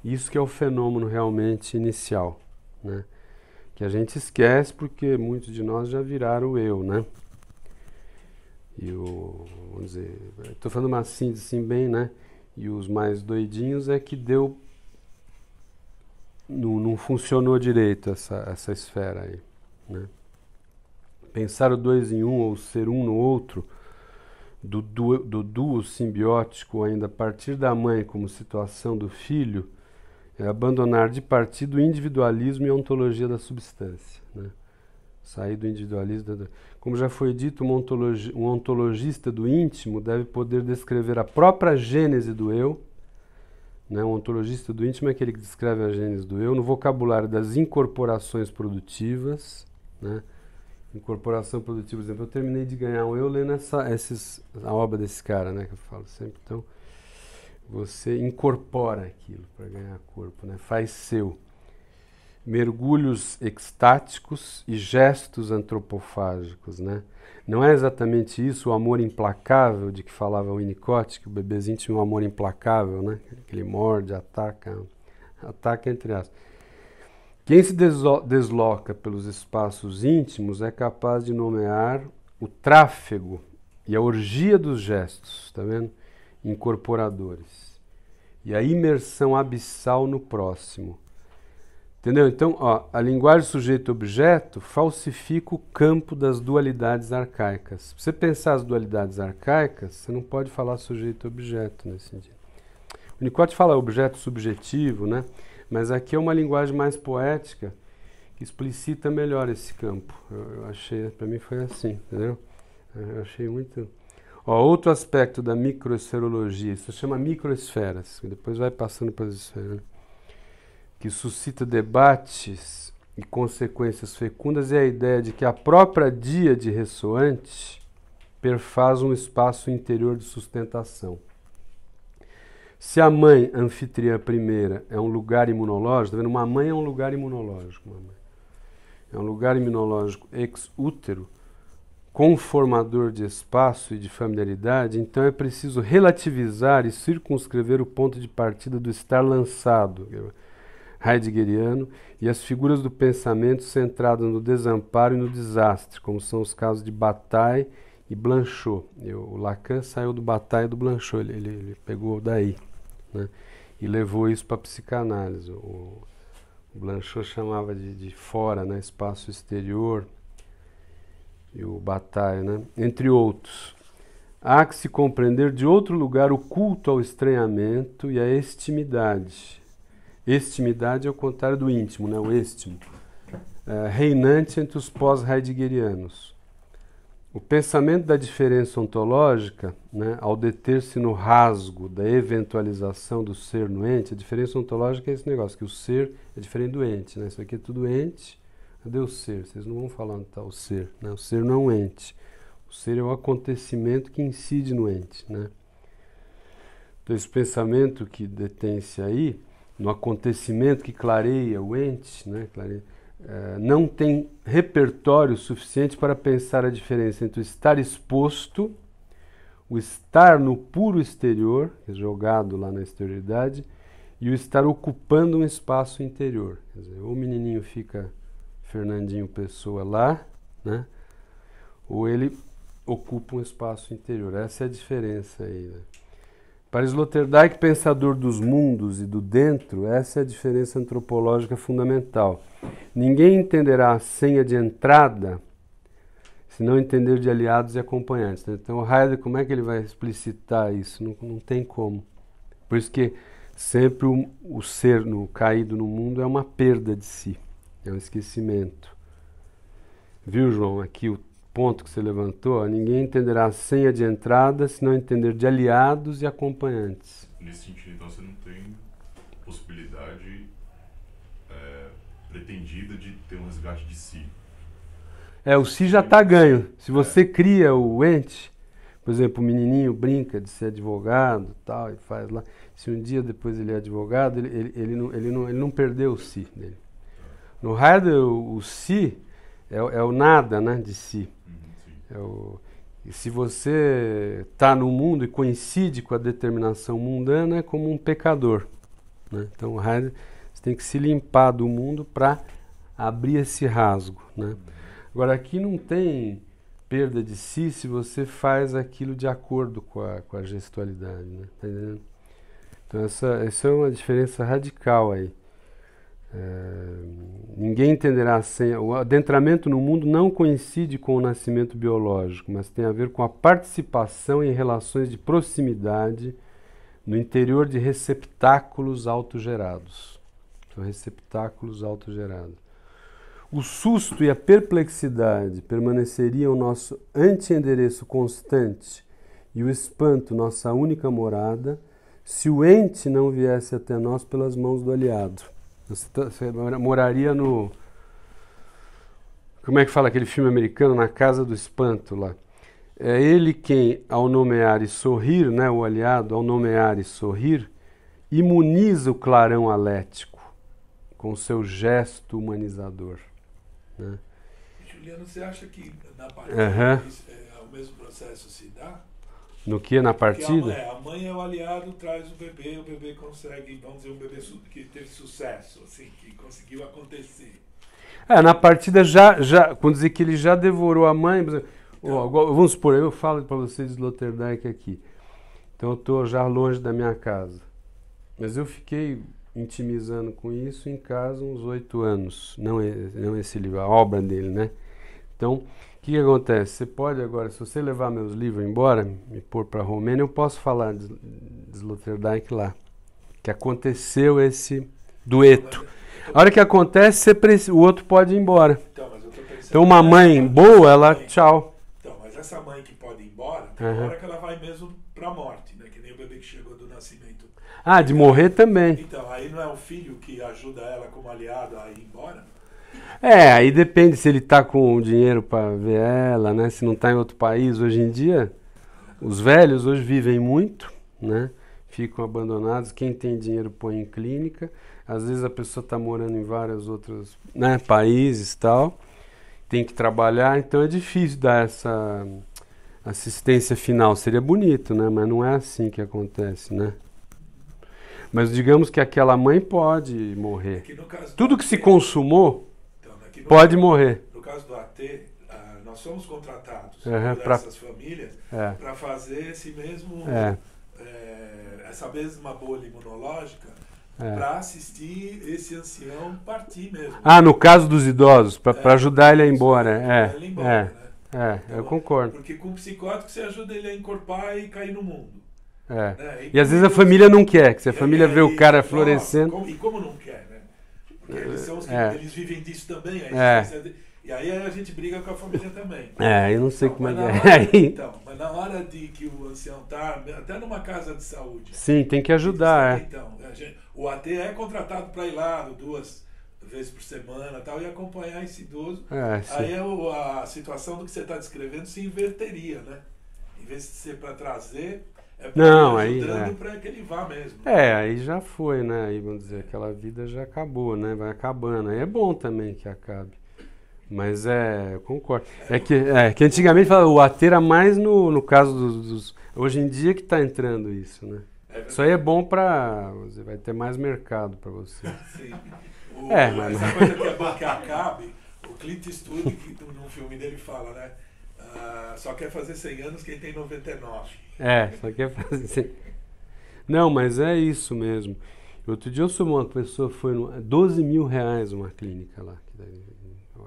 Isso que é o fenômeno realmente inicial, né? Que a gente esquece porque muitos de nós já viraram o eu, né? E vamos dizer, estou falando uma síntese assim bem, né? E os mais doidinhos é que deu... Não funcionou direito essa esfera aí, né? Pensar o 2 em 1 ou ser um no outro, do duo simbiótico ainda a partir da mãe como situação do filho, é abandonar de partida o individualismo e a ontologia da substância, né? Sair do individualismo. Como já foi dito, um ontologista do íntimo deve poder descrever a própria gênese do eu, né? Um ontologista do íntimo é aquele que descreve a gênese do eu no vocabulário das incorporações produtivas, né? Incorporação produtiva, por exemplo, eu terminei de ganhar um eu lendo a obra desse cara, né? Que eu falo sempre. Então, você incorpora aquilo para ganhar corpo, né? Faz seu. Mergulhos extáticos e gestos antropofágicos, né? Não é exatamente isso o amor implacável de que falava o Winnicott, que o bebezinho tinha um amor implacável, né? Que ele morde, ataca entre aspas. Quem se desloca pelos espaços íntimos é capaz de nomear o tráfego e a orgia dos gestos, tá vendo? Incorporadores. E a imersão abissal no próximo. Entendeu? Então, ó, a linguagem sujeito-objeto falsifica o campo das dualidades arcaicas. Se você pensar as dualidades arcaicas, você não pode falar sujeito-objeto nesse sentido. O Winnicott fala objeto subjetivo, né? Mas aqui é uma linguagem mais poética que explicita melhor esse campo. Eu achei, para mim foi assim, entendeu? Eu achei muito... Ó, outro aspecto da microesferologia, isso se chama microesferas, que depois vai passando para as esferas, né? Que suscita debates e consequências fecundas é a ideia de que a própria díade ressoante perfaz um espaço interior de sustentação. Se a mãe anfitriã primeira é um lugar imunológico, tá vendo? Uma mãe é um lugar imunológico. É um lugar imunológico ex útero, conformador de espaço e de familiaridade, então é preciso relativizar e circunscrever o ponto de partida do estar lançado, heideggeriano, e as figuras do pensamento centradas no desamparo e no desastre, como são os casos de Bataille e Blanchot. O Lacan saiu do Bataille e do Blanchot, ele pegou daí, né? E levou isso para a psicanálise. O Blanchot chamava de fora, né? Espaço exterior, e o Bataille, né? Entre outros. Há que se compreender de outro lugar o culto ao estranhamento e a extimidade. Extimidade é o contrário do íntimo, né? O estimo. Reinante entre os pós-heideggerianos. O pensamento da diferença ontológica, né, ao deter-se no rasgo da eventualização do ser no ente, a diferença ontológica é esse negócio, que o ser é diferente do ente, né? Isso aqui é tudo ente, Cadê o ser? Vocês não vão falar onde está o ser, né? O ser não é um ente. O ser é o acontecimento que incide no ente, né? Então esse pensamento que detém-se aí, no acontecimento que clareia o ente, né? Não tem repertório suficiente para pensar a diferença entre o estar exposto, o estar no puro exterior, jogado lá na exterioridade, e o estar ocupando um espaço interior. Quer dizer, ou o menininho fica Fernandinho Pessoa lá, né? Ou ele ocupa um espaço interior. Essa é a diferença aí, né? Para Sloterdijk, pensador dos mundos e do dentro, essa é a diferença antropológica fundamental. Ninguém entenderá a senha de entrada se não entender de aliados e acompanhantes. Então, o Heidegger, como é que ele vai explicitar isso? Não tem como. Por isso que sempre o ser caído no mundo é uma perda de si, é um esquecimento. Viu, João? Aqui o ponto que você levantou, ninguém entenderá a senha de entrada se não entender de aliados e acompanhantes. Nesse sentido, então, você não tem possibilidade pretendida de ter um resgate de si. O si já está ganho. Se você cria o ente, por exemplo, o menininho brinca de ser advogado tal, e faz lá. Se um dia depois ele é advogado, ele não perdeu o si dele. No Heidegger, o si é o nada, né, de si. E se você está no mundo e coincide com a determinação mundana, é como um pecador, né? Então, Heidegger, você tem que se limpar do mundo para abrir esse rasgo, né? Agora, aqui não tem perda de si se você faz aquilo de acordo com a gestualidade, né? Tá entendendo? Então, essa é uma diferença radical aí. Ninguém entenderá a senha. O adentramento no mundo não coincide com o nascimento biológico, mas tem a ver com a participação em relações de proximidade no interior de receptáculos autogerados. São receptáculos autogerados. O susto e a perplexidade permaneceriam nosso anti-endereço constante e o espanto nossa única morada se o ente não viesse até nós pelas mãos do aliado. Você moraria no... Como é que fala aquele filme americano? Na Casa do Espanto lá. É ele quem, ao nomear e sorrir, né, o aliado, ao nomear e sorrir, imuniza o clarão alético com seu gesto humanizador. Né? Juliano, você acha que na partida o mesmo processo se dá? No que? Na partida? A mãe é o aliado, traz o bebê consegue, vamos dizer, um bebê que teve sucesso, assim, que conseguiu acontecer. Na partida quando dizer que ele já devorou a mãe, vamos supor, eu falo para vocês de Sloterdijk aqui. Então eu estou já longe da minha casa. Mas eu fiquei intimizando com isso em casa uns 8 anos. Não esse livro, a obra dele, né? Então, o que acontece? Você pode agora, se você levar meus livros embora, me pôr para a Romênia, eu posso falar de Sloterdijk lá. Que aconteceu esse dueto. A hora que acontece, o outro pode ir embora. Então uma mãe boa, ela tchau. Então, mas essa mãe que pode ir embora, tem uma hora que ela vai mesmo para a morte, né? Que nem o bebê que chegou do nascimento. De morrer também. Então, aí não é o filho que ajuda ela como aliado a ir embora? Aí depende se ele está com dinheiro para ver ela, né? Se não está em outro país. Hoje em dia, os velhos hoje vivem muito, né? Ficam abandonados. Quem tem dinheiro põe em clínica. Às vezes a pessoa está morando em vários outros, né, países e tal. Tem que trabalhar, então é difícil dar essa assistência final. Seria bonito, né? Mas não é assim que acontece, né? Mas digamos que aquela mãe pode morrer. Tudo que se consumou pode morrer. No caso do AT, nós somos contratados por essas famílias para fazer essa mesma bolha imunológica para assistir esse ancião partir mesmo. No caso dos idosos, para ajudar ele a ir embora. Eu concordo. Porque com o psicótico você ajuda ele a encorpar e cair no mundo. Né? E às vezes a família não quer, que se a família vê o cara florescendo... E como não quer, né? Porque eles são os que eles vivem disso também. E aí a gente briga com a família também. Eu não sei como é que é. Mas na hora de que o ancião está, até numa casa de saúde... Sim, tem que ajudar. O AT é contratado para ir lá 2 vezes por semana tal, e acompanhar esse idoso. Sim. Aí a situação do que você está descrevendo se inverteria, né? Em vez de ser para trazer, é para ir ajudando para que ele vá mesmo. Aí já foi, né? Aí vamos dizer, aquela vida já acabou, né? Vai acabando. Aí é bom também que acabe. Mas eu concordo. Que antigamente falava, o ater era mais no caso dos... Hoje em dia que está entrando isso, né? Isso aí é bom para... Você vai ter mais mercado para você. Sim. Essa coisa que é bom que acabe, o Clint Eastwood, que no filme dele fala, né? Só quer fazer 100 anos quem tem 99. Só quer fazer 100. Não, mas é isso mesmo. Outro dia eu soube uma pessoa, foi R$12.000 uma clínica lá.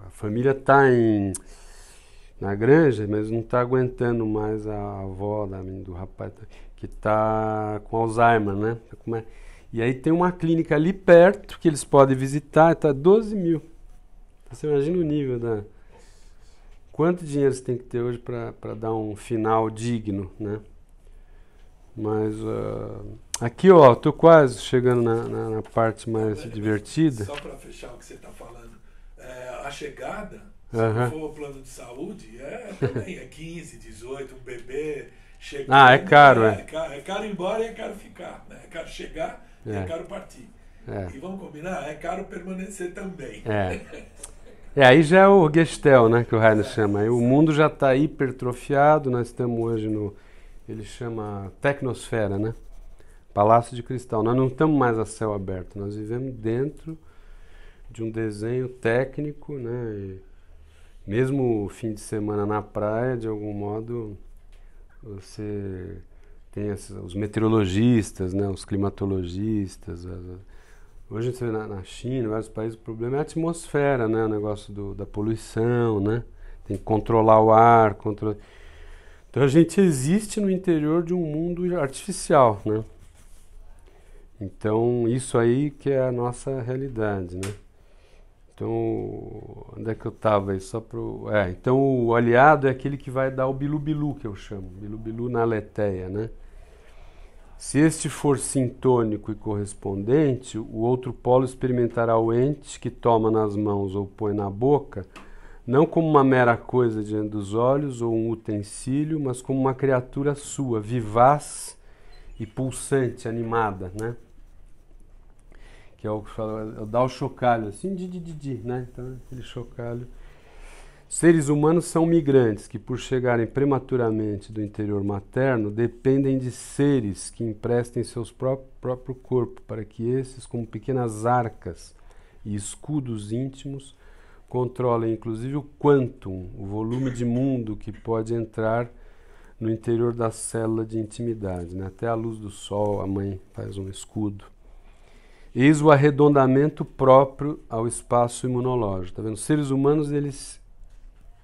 A família está na granja, mas não está aguentando mais a avó do rapaz que está com Alzheimer, né? E aí tem uma clínica ali perto que eles podem visitar, está 12 mil. Você imagina o nível da... Quanto dinheiro você tem que ter hoje para dar um final digno, né? Mas aqui, tô quase chegando na parte mais divertida. Só para fechar o que você está falando, a chegada, se for o plano de saúde, também é 15, 18, um bebê chegando. É caro, É caro ir embora e é caro ficar, né? É caro chegar e é caro partir. E vamos combinar, é caro permanecer também. Aí já é o Gestel, né, que o Heine chama. Aí o mundo já está hipertrofiado, nós estamos hoje ele chama tecnosfera, né? Palácio de cristal. Nós não estamos mais a céu aberto, nós vivemos dentro de um desenho técnico, né? E mesmo o fim de semana na praia, de algum modo, você tem os meteorologistas, né? Os climatologistas. Hoje você vê na China, em vários países, o problema é a atmosfera, né? O negócio da poluição, né? Tem que controlar o ar, Então a gente existe no interior de um mundo artificial, né? Então isso aí que é a nossa realidade, né? Então, onde é que eu estava aí? Então o aliado é aquele que vai dar o bilu-bilu, que eu chamo. Bilu-bilu na aletheia, né? Se este for sintônico e correspondente, o outro polo experimentará o ente que toma nas mãos ou põe na boca, não como uma mera coisa diante dos olhos ou um utensílio, mas como uma criatura sua, vivaz e pulsante, animada, né? Que é o que fala, dá o chocalho, assim, né? Então, aquele chocalho. Seres humanos são migrantes que, por chegarem prematuramente do interior materno, dependem de seres que emprestem seus próprio corpo, para que esses, como pequenas arcas e escudos íntimos, controlem inclusive o quantum, o volume de mundo que pode entrar no interior da célula de intimidade, né? Até a luz do sol, a mãe faz um escudo. Eis o arredondamento próprio ao espaço imunológico. Tá vendo? Os seres humanos, eles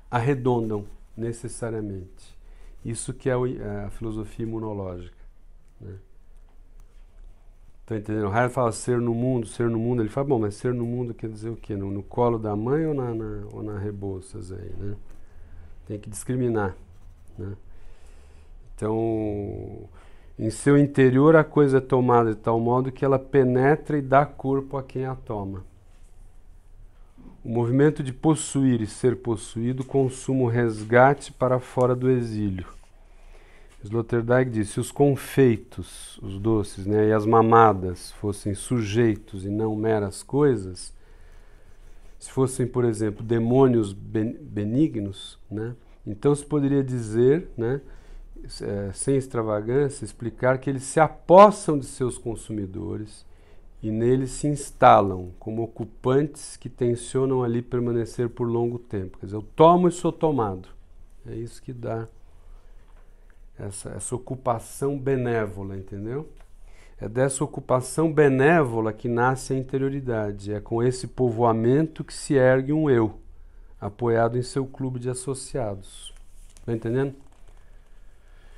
arredondam necessariamente. Isso que é a filosofia imunológica, né? Tá entendendo? O Heine fala ser no mundo. Ele fala, bom, mas ser no mundo quer dizer o quê? No colo da mãe ou na Rebouças aí, né? Tem que discriminar, né? Então, em seu interior a coisa é tomada de tal modo que ela penetra e dá corpo a quem a toma. O movimento de possuir e ser possuído consuma o resgate para fora do exílio. Sloterdijk diz, se os confeitos, os doces, né, e as mamadas fossem sujeitos e não meras coisas, se fossem, por exemplo, demônios benignos, né, então se poderia dizer, né, sem extravagância, explicar que eles se apossam de seus consumidores e neles se instalam como ocupantes que tencionam ali permanecer por longo tempo. Quer dizer, eu tomo e sou tomado. É isso que dá essa ocupação benévola, entendeu? É dessa ocupação benévola que nasce a interioridade. É com esse povoamento que se ergue um eu, apoiado em seu clube de associados. Está entendendo?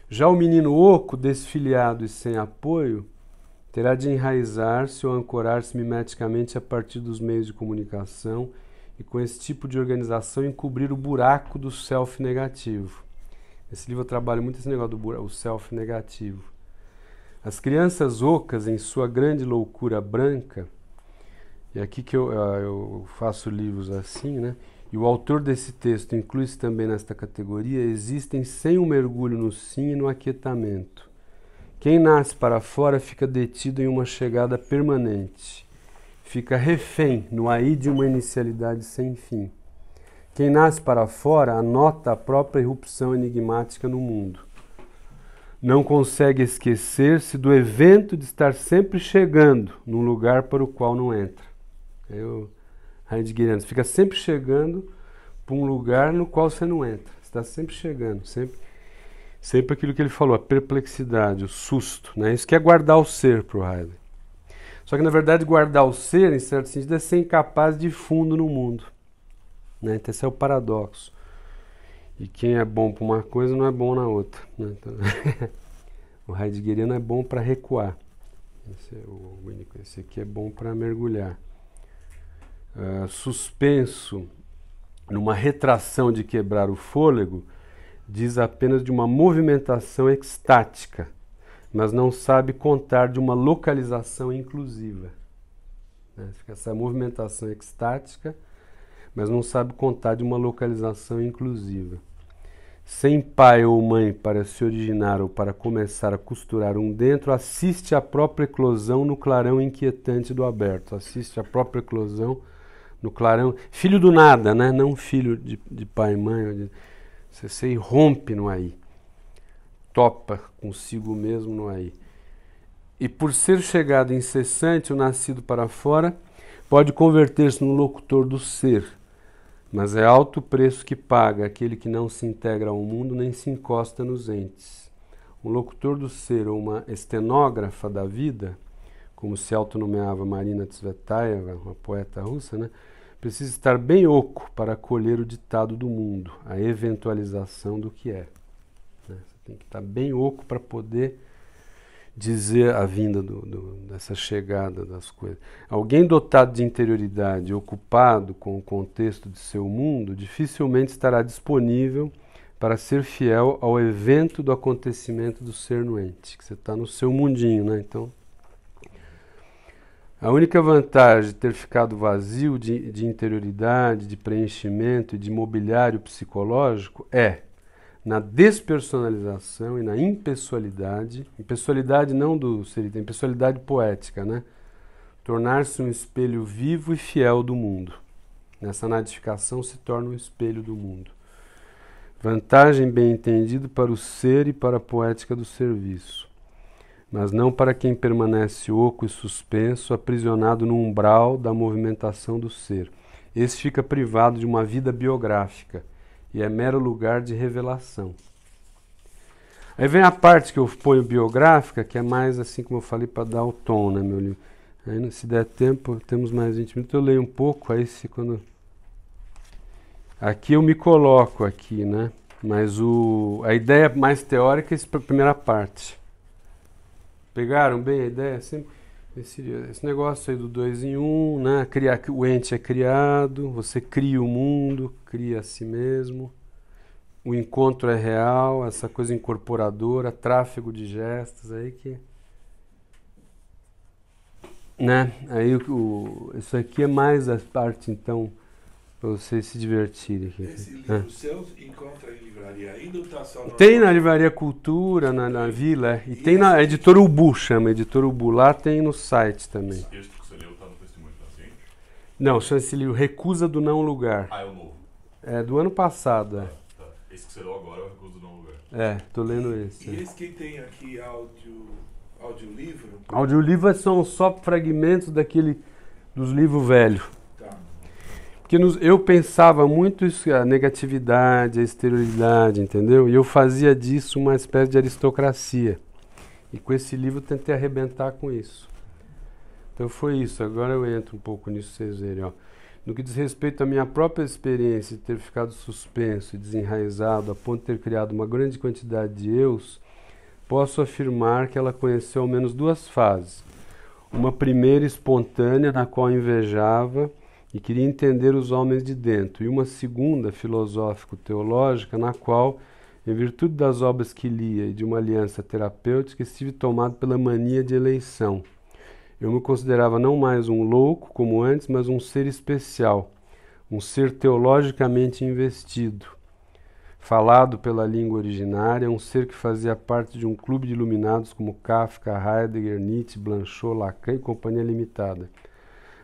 Já o menino oco, desfiliado e sem apoio, terá de enraizar-se ou ancorar-se mimeticamente a partir dos meios de comunicação e com esse tipo de organização encobrir o buraco do self negativo. Nesse livro eu trabalho muito esse negócio do self negativo. As crianças ocas, em sua grande loucura branca, E aqui que eu faço livros assim, né? E o autor desse texto inclui-se também nesta categoria, existem sem um mergulho no sim e no aquietamento. Quem nasce para fora fica detido em uma chegada permanente. Fica refém no aí de uma inicialidade sem fim. Quem nasce para fora anota a própria irrupção enigmática no mundo. Não consegue esquecer-se do evento de estar sempre chegando num lugar para o qual não entra. O Heideggeriano, você fica sempre chegando para um lugar no qual você não entra. Você está sempre chegando, sempre aquilo que ele falou, a perplexidade, o susto. Né? Isso que é guardar o ser para o Heidegger. Só que, na verdade, guardar o ser, em certo sentido, é ser incapaz de fundo no mundo. Né? Então, esse é o paradoxo. E quem é bom para uma coisa não é bom na outra. Né? Então, o Heideggeriano é bom para recuar. Esse aqui é bom para mergulhar. Suspenso numa retração de quebrar o fôlego, diz apenas de uma movimentação extática, mas não sabe contar de uma localização inclusiva. Essa movimentação extática, mas não sabe contar de uma localização inclusiva. Sem pai ou mãe para se originar ou para começar a costurar um dentro, assiste à própria eclosão no clarão inquietante do aberto. Assiste à própria eclosão no clarão. Filho do nada, né? Não filho de pai e mãe. Você irrompe no aí. Topa consigo mesmo no aí. E por ser chegada incessante, o nascido para fora pode converter-se no locutor do ser. Mas é alto o preço que paga aquele que não se integra ao mundo nem se encosta nos entes. Um locutor do ser ou uma estenógrafa da vida, como se autonomeava Marina Tsvetaeva, uma poeta russa, né? Precisa estar bem oco para acolher o ditado do mundo, a eventualização do que é. Né? Você tem que estar bem oco para poder dizer a vinda dessa chegada das coisas. Alguém dotado de interioridade, ocupado com o contexto de seu mundo, dificilmente estará disponível para ser fiel ao evento do acontecimento do ser no ente, que você está no seu mundinho, né? Então, a única vantagem de ter ficado vazio de interioridade, de preenchimento e de mobiliário psicológico é na despersonalização e na impessoalidade, impessoalidade não do ser, tem impessoalidade poética, né? Tornar-se um espelho vivo e fiel do mundo. Nessa nadificação se torna um espelho do mundo. Vantagem bem entendido para o ser e para a poética do serviço, mas não para quem permanece oco e suspenso, aprisionado no umbral da movimentação do ser. Esse fica privado de uma vida biográfica e é mero lugar de revelação. Aí vem a parte que eu ponho biográfica, que é mais assim como eu falei para dar o tom, né, meu livro. Aí, se der tempo, temos mais 20 minutos, eu leio um pouco, aí se quando... Aqui eu me coloco aqui, né? Mas a ideia mais teórica é essa primeira parte. Pegaram bem a ideia? Esse negócio aí do 2 em 1, né? O ente é criado, você cria o mundo, cria a si mesmo. O encontro é real, essa coisa incorporadora, tráfego de gestos, aí que... Né? Aí isso aqui é mais a parte, então, para vocês se divertirem. Aqui. Esse livro seu encontra em livraria ainda ou está só no... Tem na Livraria Cultura, na Vila, e tem na Editora Ubu, chama Editora Ubu, lá tem no site também. Esse texto que você leu está no Testemunho Transciente? Não, chama esse livro Recusa do Não Lugar. Ah, é o novo? É do ano passado, é. Tá. Esse que você leu agora é o Recusa do Não Lugar. É, tô lendo esse. E esse que tem aqui audiolivro? Audiolivro são só fragmentos dos livros velhos. Tá. Porque eu pensava muito isso, a negatividade, a exterioridade, entendeu? E eu fazia disso uma espécie de aristocracia. E com esse livro eu tentei arrebentar com isso. Então foi isso. Agora eu entro um pouco nisso, vocês verem. Ó. No que diz respeito à minha própria experiência de ter ficado suspenso e desenraizado a ponto de ter criado uma grande quantidade de eus, posso afirmar que ela conheceu ao menos 2 fases. Uma primeira espontânea, na qual invejava e queria entender os homens de dentro, e uma segunda, filosófico-teológica, na qual, em virtude das obras que lia e de uma aliança terapêutica, estive tomado pela mania de eleição. Eu me considerava não mais um louco, como antes, mas um ser especial, um ser teologicamente investido. Falado pela língua originária, um ser que fazia parte de um clube de iluminados como Kafka, Heidegger, Nietzsche, Blanchot, Lacan e Companhia Limitada.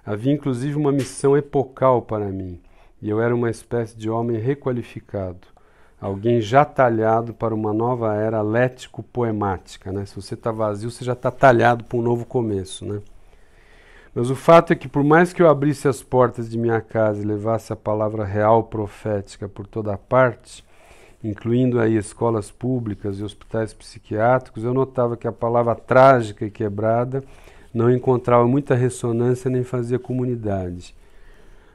Havia inclusive uma missão epocal para mim, e eu era uma espécie de homem requalificado, alguém já talhado para uma nova era lético-poemática, né? Se você está vazio, você já está talhado para um novo começo, né? Mas o fato é que, por mais que eu abrisse as portas de minha casa e levasse a palavra real profética por toda parte, incluindo aí escolas públicas e hospitais psiquiátricos, eu notava que a palavra trágica e quebrada não encontrava muita ressonância nem fazia comunidade.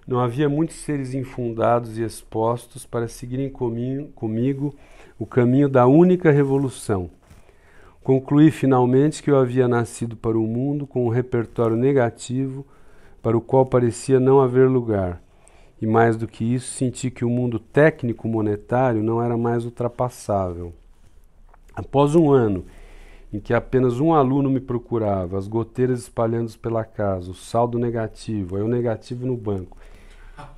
Não havia muitos seres infundados e expostos para seguirem comigo o caminho da única revolução. Concluí finalmente que eu havia nascido para o mundo com um repertório negativo para o qual parecia não haver lugar. E mais do que isso, senti que o mundo técnico-monetário não era mais ultrapassável. Após um ano em que apenas um aluno me procurava, as goteiras espalhando-se pela casa, o saldo negativo, aí o negativo no banco,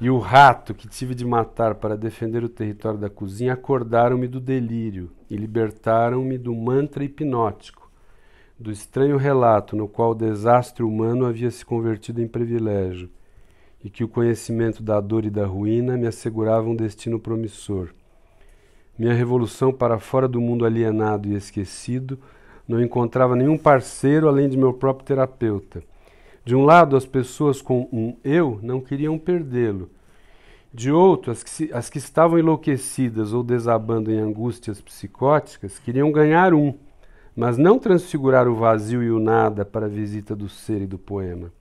e o rato que tive de matar para defender o território da cozinha, acordaram-me do delírio e libertaram-me do mantra hipnótico, do estranho relato no qual o desastre humano havia se convertido em privilégio, e que o conhecimento da dor e da ruína me assegurava um destino promissor. Minha revolução para fora do mundo alienado e esquecido não encontrava nenhum parceiro além de meu próprio terapeuta. De um lado, as pessoas com um eu não queriam perdê-lo. De outro, as que estavam enlouquecidas ou desabando em angústias psicóticas queriam ganhar um, mas não transfigurar o vazio e o nada para a visita do ser e do poema.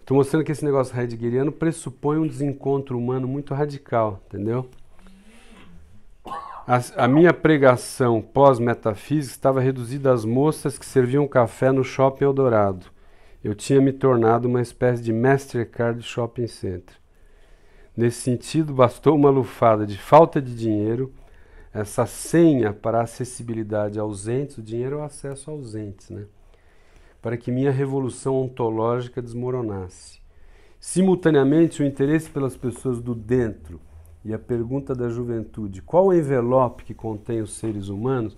Estou mostrando que esse negócio heideggeriano pressupõe um desencontro humano muito radical, entendeu? A minha pregação pós-metafísica estava reduzida às moças que serviam café no Shopping Eldorado. Eu tinha me tornado uma espécie de Mastercard de shopping center. Nesse sentido, bastou uma lufada de falta de dinheiro, essa senha para a acessibilidade ausentes, o dinheiro é o acesso ausentes, né? Para que minha revolução ontológica desmoronasse. Simultaneamente, o interesse pelas pessoas do dentro e a pergunta da juventude, qual o envelope que contém os seres humanos?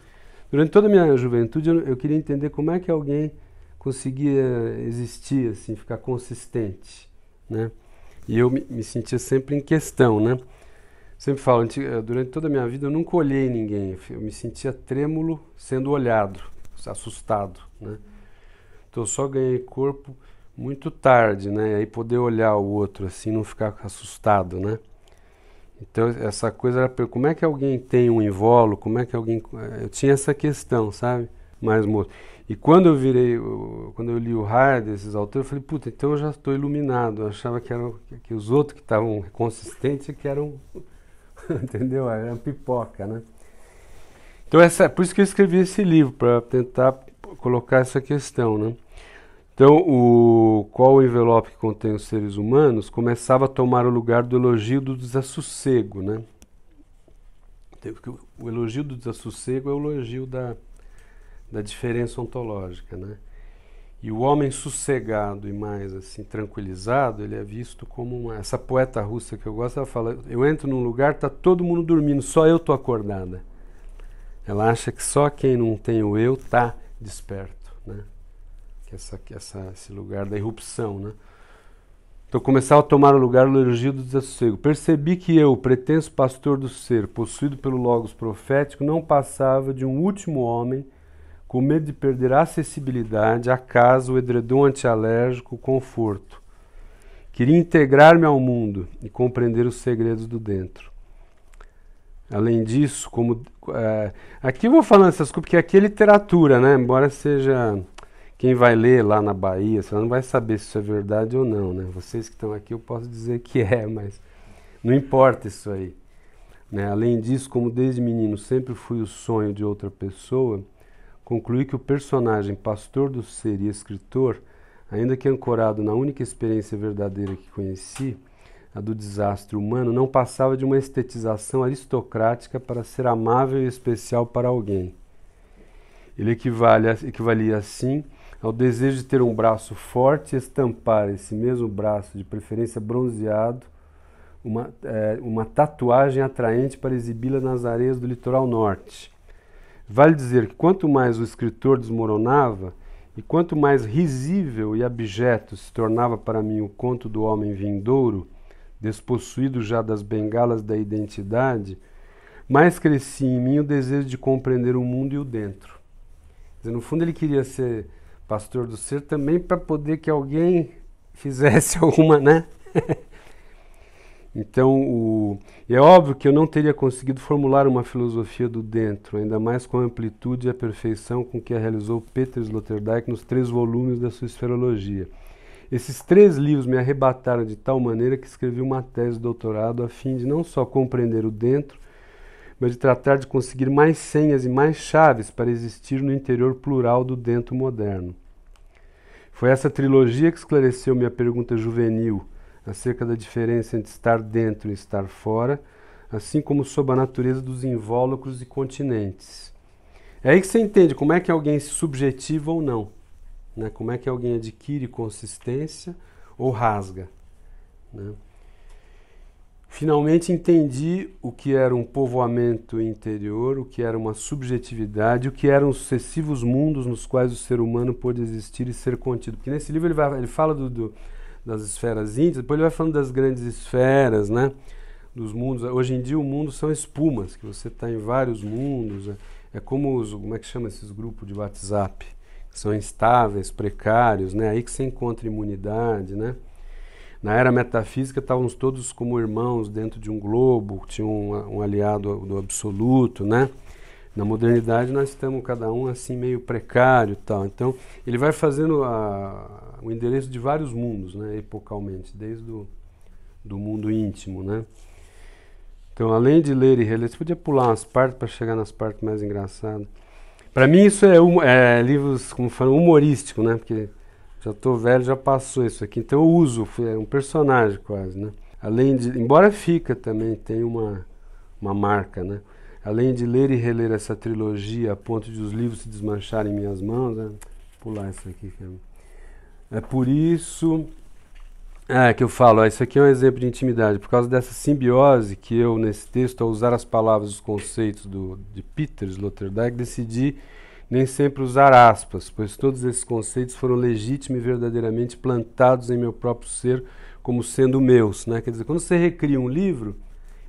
Durante toda a minha juventude, eu queria entender como é que alguém conseguia existir, assim, ficar consistente, né? E eu me sentia sempre em questão, né? Sempre falo, durante toda a minha vida eu nunca olhei ninguém, eu me sentia trêmulo sendo olhado, assustado, né? Então eu só ganhei corpo muito tarde, né? E aí poder olhar o outro assim, não ficar assustado, né? Então essa coisa era, como é que alguém tem um invólucro, como é que alguém... Eu tinha essa questão, sabe? Mais moço. E quando eu li o Heidegger, esses autores, eu falei, puta, então eu já estou iluminado. Eu achava que os outros que estavam consistentes que eram, entendeu? Eram pipoca, né? Então por isso que eu escrevi esse livro, para tentar colocar essa questão, né? Então, qual o envelope que contém os seres humanos começava a tomar o lugar do elogio do desassossego, né? O elogio do desassossego é o elogio da diferença ontológica, né? E o homem sossegado e mais assim tranquilizado, ele é visto como essa poeta russa que eu gosto, ela fala, eu entro num lugar, tá todo mundo dormindo, só eu tô acordada. Ela acha que só quem não tem o eu tá desperto, né? Esse lugar da irrupção, né? Então começava a tomar o lugar do elogio do desassossego. Percebi que eu, pretenso pastor do ser, possuído pelo logos profético, não passava de um último homem com medo de perder a acessibilidade, a casa, o edredom antialérgico, o conforto. Queria integrar-me ao mundo e compreender os segredos do dentro. Além disso, aqui eu vou falando essas coisas, porque aqui é literatura, né? Embora seja... Quem vai ler lá na Bahia, você não vai saber se isso é verdade ou não, né? Vocês que estão aqui, eu posso dizer que é, mas não importa isso aí, né? Além disso, como desde menino sempre fui o sonho de outra pessoa, concluí que o personagem pastor do ser e escritor, ainda que ancorado na única experiência verdadeira que conheci, a do desastre humano, não passava de uma estetização aristocrática para ser amável e especial para alguém. Ele equivalia, assim, ao desejo de ter um braço forte e estampar esse mesmo braço, de preferência bronzeado, uma tatuagem atraente para exibi-la nas areias do litoral norte. Vale dizer que quanto mais o escritor desmoronava, e quanto mais risível e abjeto se tornava para mim o conto do homem vindouro, despossuído já das bengalas da identidade, mais crescia em mim o desejo de compreender o mundo e o dentro. Quer dizer, no fundo ele queria ser pastor do ser também para poder que alguém fizesse alguma, né? Então, é óbvio que eu não teria conseguido formular uma filosofia do dentro, ainda mais com a amplitude e a perfeição com que a realizou Peter Sloterdijk nos 3 volumes da sua esferologia. Esses 3 livros me arrebataram de tal maneira que escrevi uma tese de doutorado a fim de não só compreender o dentro, mas de tratar de conseguir mais senhas e mais chaves para existir no interior plural do dentro moderno. Foi essa trilogia que esclareceu minha pergunta juvenil acerca da diferença entre estar dentro e estar fora, assim como sobre a natureza dos invólucros e continentes. É aí que você entende como é que alguém se subjetiva ou não, né? Como é que alguém adquire consistência ou rasga, né? Finalmente entendi o que era um povoamento interior, o que era uma subjetividade, o que eram os sucessivos mundos nos quais o ser humano pôde existir e ser contido. Porque nesse livro ele fala das esferas íntimas, depois ele vai falando das grandes esferas, né? Dos mundos. Hoje em dia o mundo são espumas, que você está em vários mundos. É como como é que chama esses grupos de WhatsApp? Que são instáveis, precários, né? Aí que você encontra imunidade, né? Na era metafísica estávamos todos como irmãos dentro de um globo, tinha um aliado do absoluto, né? Na modernidade nós estamos cada um assim meio precário e tal. Então ele vai fazendo o endereço de vários mundos, né? Epocalmente, desde do mundo íntimo, né? Então, além de ler e reler, você podia pular umas partes para chegar nas partes mais engraçadas. Para mim isso é livros, como falam, humorístico, né? Porque já estou velho, já passou isso aqui. Então eu uso, é um personagem quase, né? Além de, embora fica também, tem uma marca, né? Além de ler e reler essa trilogia a ponto de os livros se desmancharem em minhas mãos, né? Vou pular isso aqui. É por isso que eu falo, isso aqui é um exemplo de intimidade, por causa dessa simbiose que eu, nesse texto, ao usar as palavras, os conceitos de Peter Sloterdijk, decidi nem sempre usar aspas, pois todos esses conceitos foram legítimos e verdadeiramente plantados em meu próprio ser como sendo meus, né? Quer dizer, quando você recria um livro,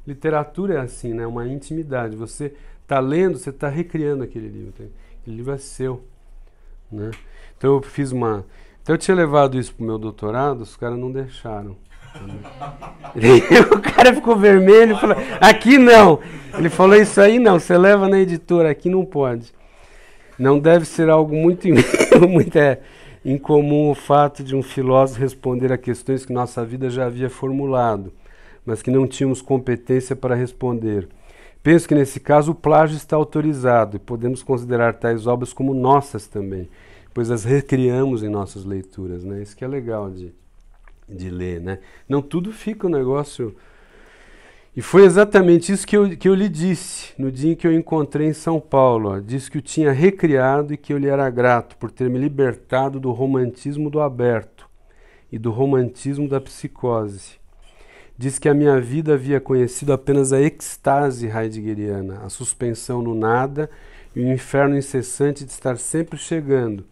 literatura é assim, né? Uma intimidade. Você está lendo, você está recriando aquele livro. Aquele livro é seu, né? Então eu fiz Então eu tinha levado isso para o meu doutorado, os caras não deixaram. O cara ficou vermelho e falou, aqui não. Ele falou, isso aí não, você leva na editora, aqui não pode. Não deve ser algo muito incomum o fato de um filósofo responder a questões que nossa vida já havia formulado, mas que não tínhamos competência para responder. Penso que nesse caso o plágio está autorizado e podemos considerar tais obras como nossas também, pois as recriamos em nossas leituras, né? Isso que é legal de ler, né? Não tudo fica um negócio... E foi exatamente isso que eu lhe disse no dia em que eu encontrei em São Paulo. Ó. Disse que o tinha recriado e que eu lhe era grato por ter me libertado do romantismo do aberto e do romantismo da psicose. Disse que a minha vida havia conhecido apenas a extase heideggeriana, a suspensão no nada e o inferno incessante de estar sempre chegando,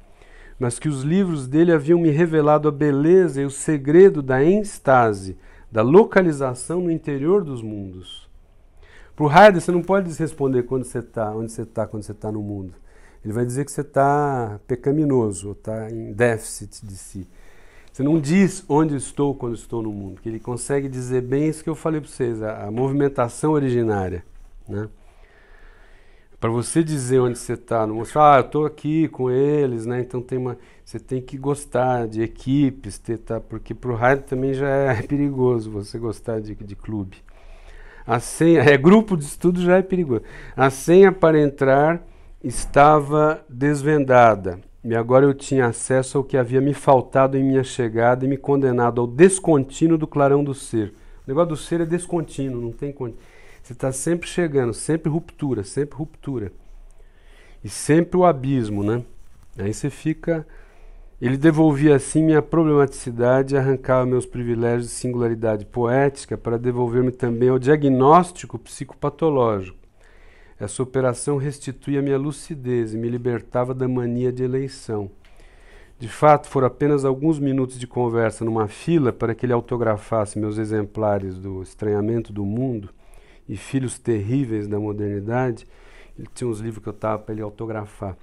mas que os livros dele haviam me revelado a beleza e o segredo da enstase, da localização no interior dos mundos. Para o Heidegger, você não pode responder onde você está quando você está no mundo. Ele vai dizer que você está pecaminoso, ou está em déficit de si. Você não diz onde estou quando estou no mundo, porque ele consegue dizer bem isso que eu falei para vocês, a movimentação originária, né? Para você dizer onde você está, não mostrar, eu estou aqui com eles, né? Então você tem que gostar de equipes, porque para o Heidegger também já é perigoso você gostar de clube. A senha, grupo de estudo já é perigoso. A senha para entrar estava desvendada e agora eu tinha acesso ao que havia me faltado em minha chegada e me condenado ao descontínuo do clarão do ser. O negócio do ser é descontínuo, não tem contínuo. Você está sempre chegando, sempre ruptura. E sempre o abismo, né? Aí você fica Ele devolvia assim minha problematicidade e arrancava meus privilégios de singularidade poética para devolver-me também ao diagnóstico psicopatológico. Essa operação restituía minha lucidez e me libertava da mania de eleição. De fato, foram apenas alguns minutos de conversa numa fila para que ele autografasse meus exemplares do Estranhamento do Mundo e Filhos Terríveis da Modernidade. Ele tinha uns livros que eu estava para ele autografar.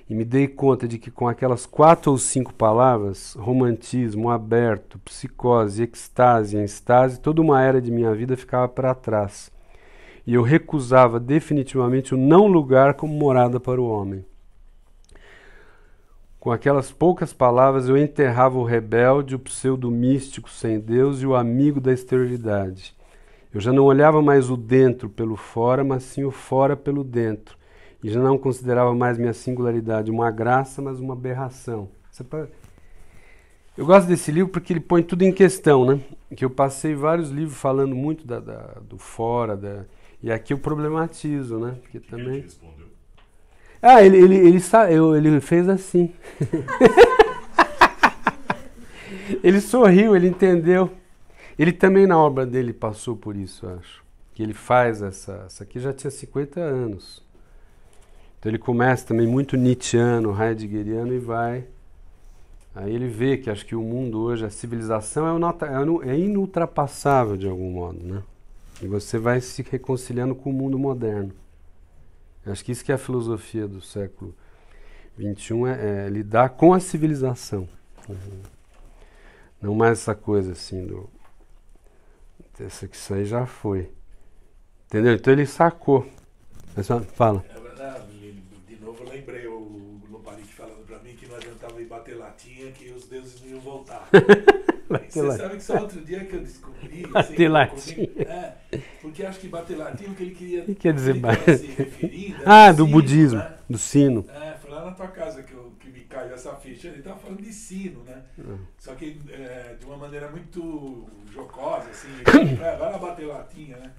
E me dei conta de que com aquelas 4 ou 5 palavras, romantismo, aberto, psicose, extase, êxtase, toda uma era de minha vida ficava para trás. E eu recusava definitivamente o não lugar como morada para o homem. Com aquelas poucas palavras eu enterrava o rebelde, o pseudo-místico sem Deus e o amigo da exterioridade. Eu já não olhava mais o dentro pelo fora, mas sim o fora pelo dentro. E já não considerava mais minha singularidade uma graça, mas uma aberração. Eu gosto desse livro porque ele põe tudo em questão, né? Que eu passei vários livros falando muito do fora, e aqui eu problematizo, né? Porque também... Ele respondeu? Ah, ele fez assim. Ele sorriu, ele entendeu. Ele também na obra dele passou por isso, eu acho. Que ele faz essa aqui já tinha 50 anos. Então ele começa também muito nietzscheano, heideggeriano e vai. Aí ele vê que acho que o mundo hoje, a civilização é inultrapassável de algum modo, né? E você vai se reconciliando com o mundo moderno. Acho que isso que é a filosofia do século XXI, é lidar com a civilização. Não mais essa coisa assim isso aí já foi. Entendeu? Então ele sacou. Mas fala. De novo eu lembrei o Loparic falando pra mim que não adiantava ir bater latinha, que os deuses não iam voltar. Você sabe que só outro dia que eu descobri... Bater latinha. Porque acho que bater latinha, o que ele queria... O que quer dizer se referir... do sino, budismo, né? Do sino. Foi lá na tua casa que me caiu essa ficha. Ele estava falando de sino, né? Só que de uma maneira muito jocosa, assim. Vai lá bater latinha, né?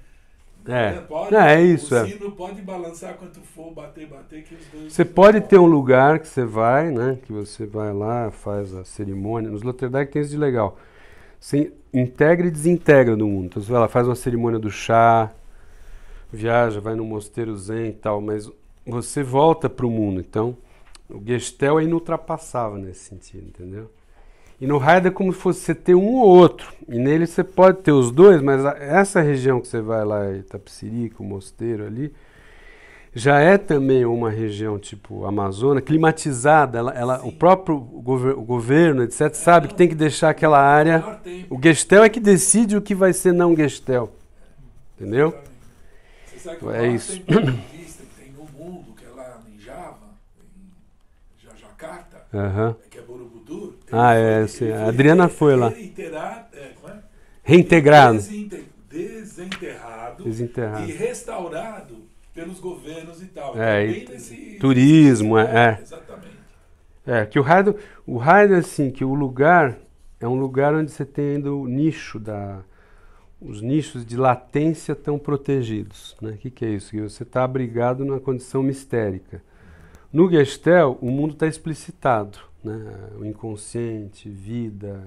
É isso. O sino pode balançar quanto for, bater, que os dois... Você pode ter um lugar que você vai, né? Que você vai lá, faz a cerimônia. Nos Sloterdijk tem isso de legal. Você integra e desintegra do mundo. Então você vai lá, faz uma cerimônia do chá, viaja, vai no mosteiro zen e tal, mas você volta para o mundo. Então, o Gestel é inultrapassável nesse sentido, entendeu? E no Heidegger é como se fosse você ter um ou outro. E nele você pode ter os dois, mas essa região que você vai lá, Itapecerica, o mosteiro ali, já é também uma região tipo Amazônia, climatizada. O próprio governo, etc., sabe que tem que deixar aquela área... O Gestel é que decide o que vai ser não Gestel. Entendeu? Você sabe que isso. Tem budista que tem no mundo, que é lá em Java, em Jakarta, que é Borobudur. Sim. A Adriana foi lá. Reintegrado. Desenterrado. E restaurado pelos governos e tal. Turismo, Exatamente. Que o Heidegger, assim, que o lugar é um lugar onde você tem ainda o nicho os nichos de latência estão protegidos. Né? O que é isso? Que você está abrigado numa condição mistérica. No Gestel, o mundo está explicitado. Né? O inconsciente, vida,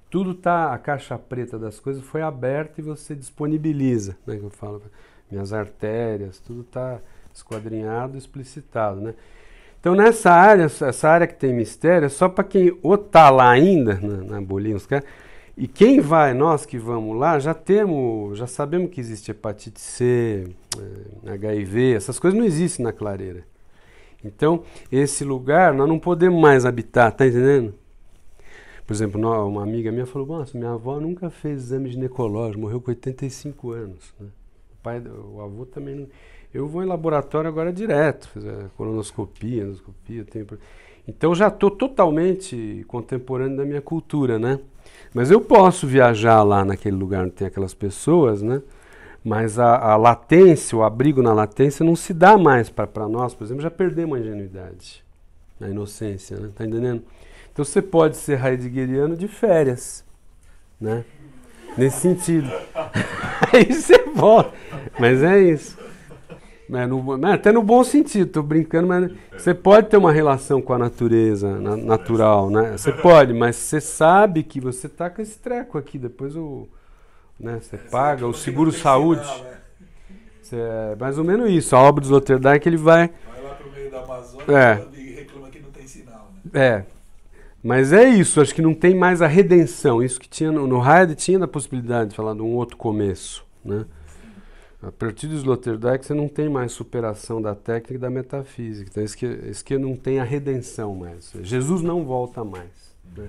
tudo está, a caixa preta das coisas foi aberta e você disponibiliza, né? Que eu falo, minhas artérias, tudo está esquadrinhado, explicitado, né? Então nessa área, essa área que tem mistério, é só para quem ou está lá ainda, na bolinha, e quem vai, nós que vamos lá, já sabemos que existe hepatite C, HIV, essas coisas não existem na clareira. Então, esse lugar nós não podemos mais habitar, tá entendendo? Por exemplo, uma amiga minha falou, nossa, minha avó nunca fez exame ginecológico, morreu com 85 anos. Né? O avô também não... Eu vou em laboratório agora direto, fazer colonoscopia, endoscopia. Então já estou totalmente contemporâneo da minha cultura, né? Mas eu posso viajar lá naquele lugar onde tem aquelas pessoas, né? Mas a latência, o abrigo na latência não se dá mais para nós, por exemplo, já perdemos a ingenuidade, a inocência, né? Tá entendendo? Então você pode ser heideggeriano de férias, né? Nesse sentido. Aí você volta. Mas é isso. Até no bom sentido, estou brincando, mas você pode ter uma relação com a natureza natural, né? Você pode, mas você sabe que você está com esse treco aqui, depois você paga o seguro-saúde. É mais ou menos isso. A obra do Sloterdijk, ele vai lá pro meio da Amazônia e reclama que não tem sinal, né? Mas é isso, acho que não tem mais a redenção. Isso que tinha no Heide tinha a possibilidade de falar de um outro começo, né? A partir do Sloterdijk você não tem mais superação da técnica e da metafísica. Então isso que não tem a redenção mais. Jesus não volta mais, né?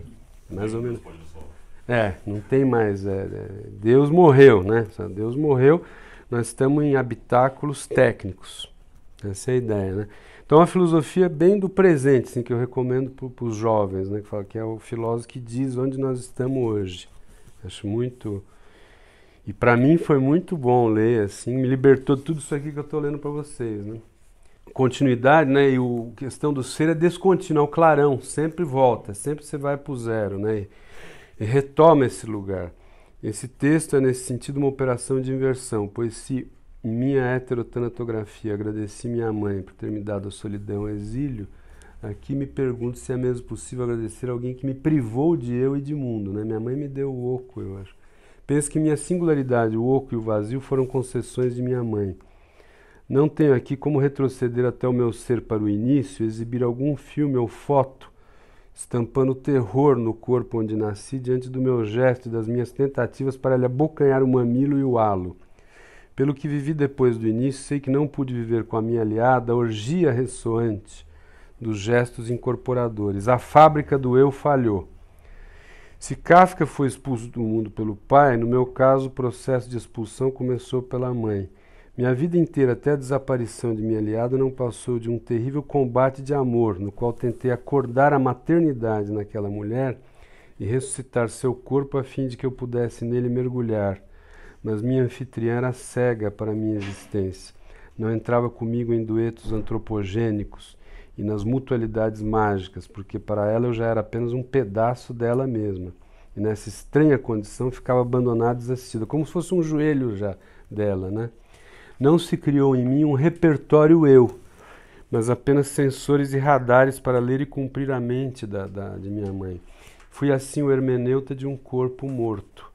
Mais ou menos. Não tem mais. Deus morreu, né? Deus morreu. Nós estamos em habitáculos técnicos. Essa é a ideia, né? Então a filosofia é bem do presente, assim, que eu recomendo para os jovens, né? Que fala que é o filósofo que diz onde nós estamos hoje. Acho muito... E para mim foi muito bom ler, assim, me libertou tudo isso aqui que eu estou lendo para vocês, né? Continuidade, né? E a questão do ser é descontínuo, é o clarão, sempre volta, sempre você vai para o zero, né? E retoma esse lugar. Esse texto é, nesse sentido, uma operação de inversão, pois se em minha heterotanatografia agradeci minha mãe por ter me dado a solidão e exílio, aqui me pergunto se é mesmo possível agradecer alguém que me privou de eu e de mundo, né? Minha mãe me deu o oco, eu acho. Penso que minha singularidade, o oco e o vazio foram concessões de minha mãe. Não tenho aqui como retroceder até o meu ser para o início, exibir algum filme ou foto, estampando terror no corpo onde nasci diante do meu gesto e das minhas tentativas para lhe abocanhar o mamilo e o halo. Pelo que vivi depois do início, sei que não pude viver com a minha aliada a orgia ressoante dos gestos incorporadores. A fábrica do eu falhou. Se Kafka foi expulso do mundo pelo pai, no meu caso o processo de expulsão começou pela mãe. Minha vida inteira, até a desaparição de minha aliada, não passou de um terrível combate de amor, no qual tentei acordar a maternidade naquela mulher e ressuscitar seu corpo a fim de que eu pudesse nele mergulhar. Mas minha anfitriã era cega para a minha existência. Não entrava comigo em duetos antropogênicos e nas mutualidades mágicas, porque para ela eu já era apenas um pedaço dela mesma. E nessa estranha condição ficava abandonada, desassistida, como se fosse um joelho já dela, né? Não se criou em mim um repertório eu, mas apenas sensores e radares para ler e cumprir a mente de minha mãe. Fui assim o hermeneuta de um corpo morto.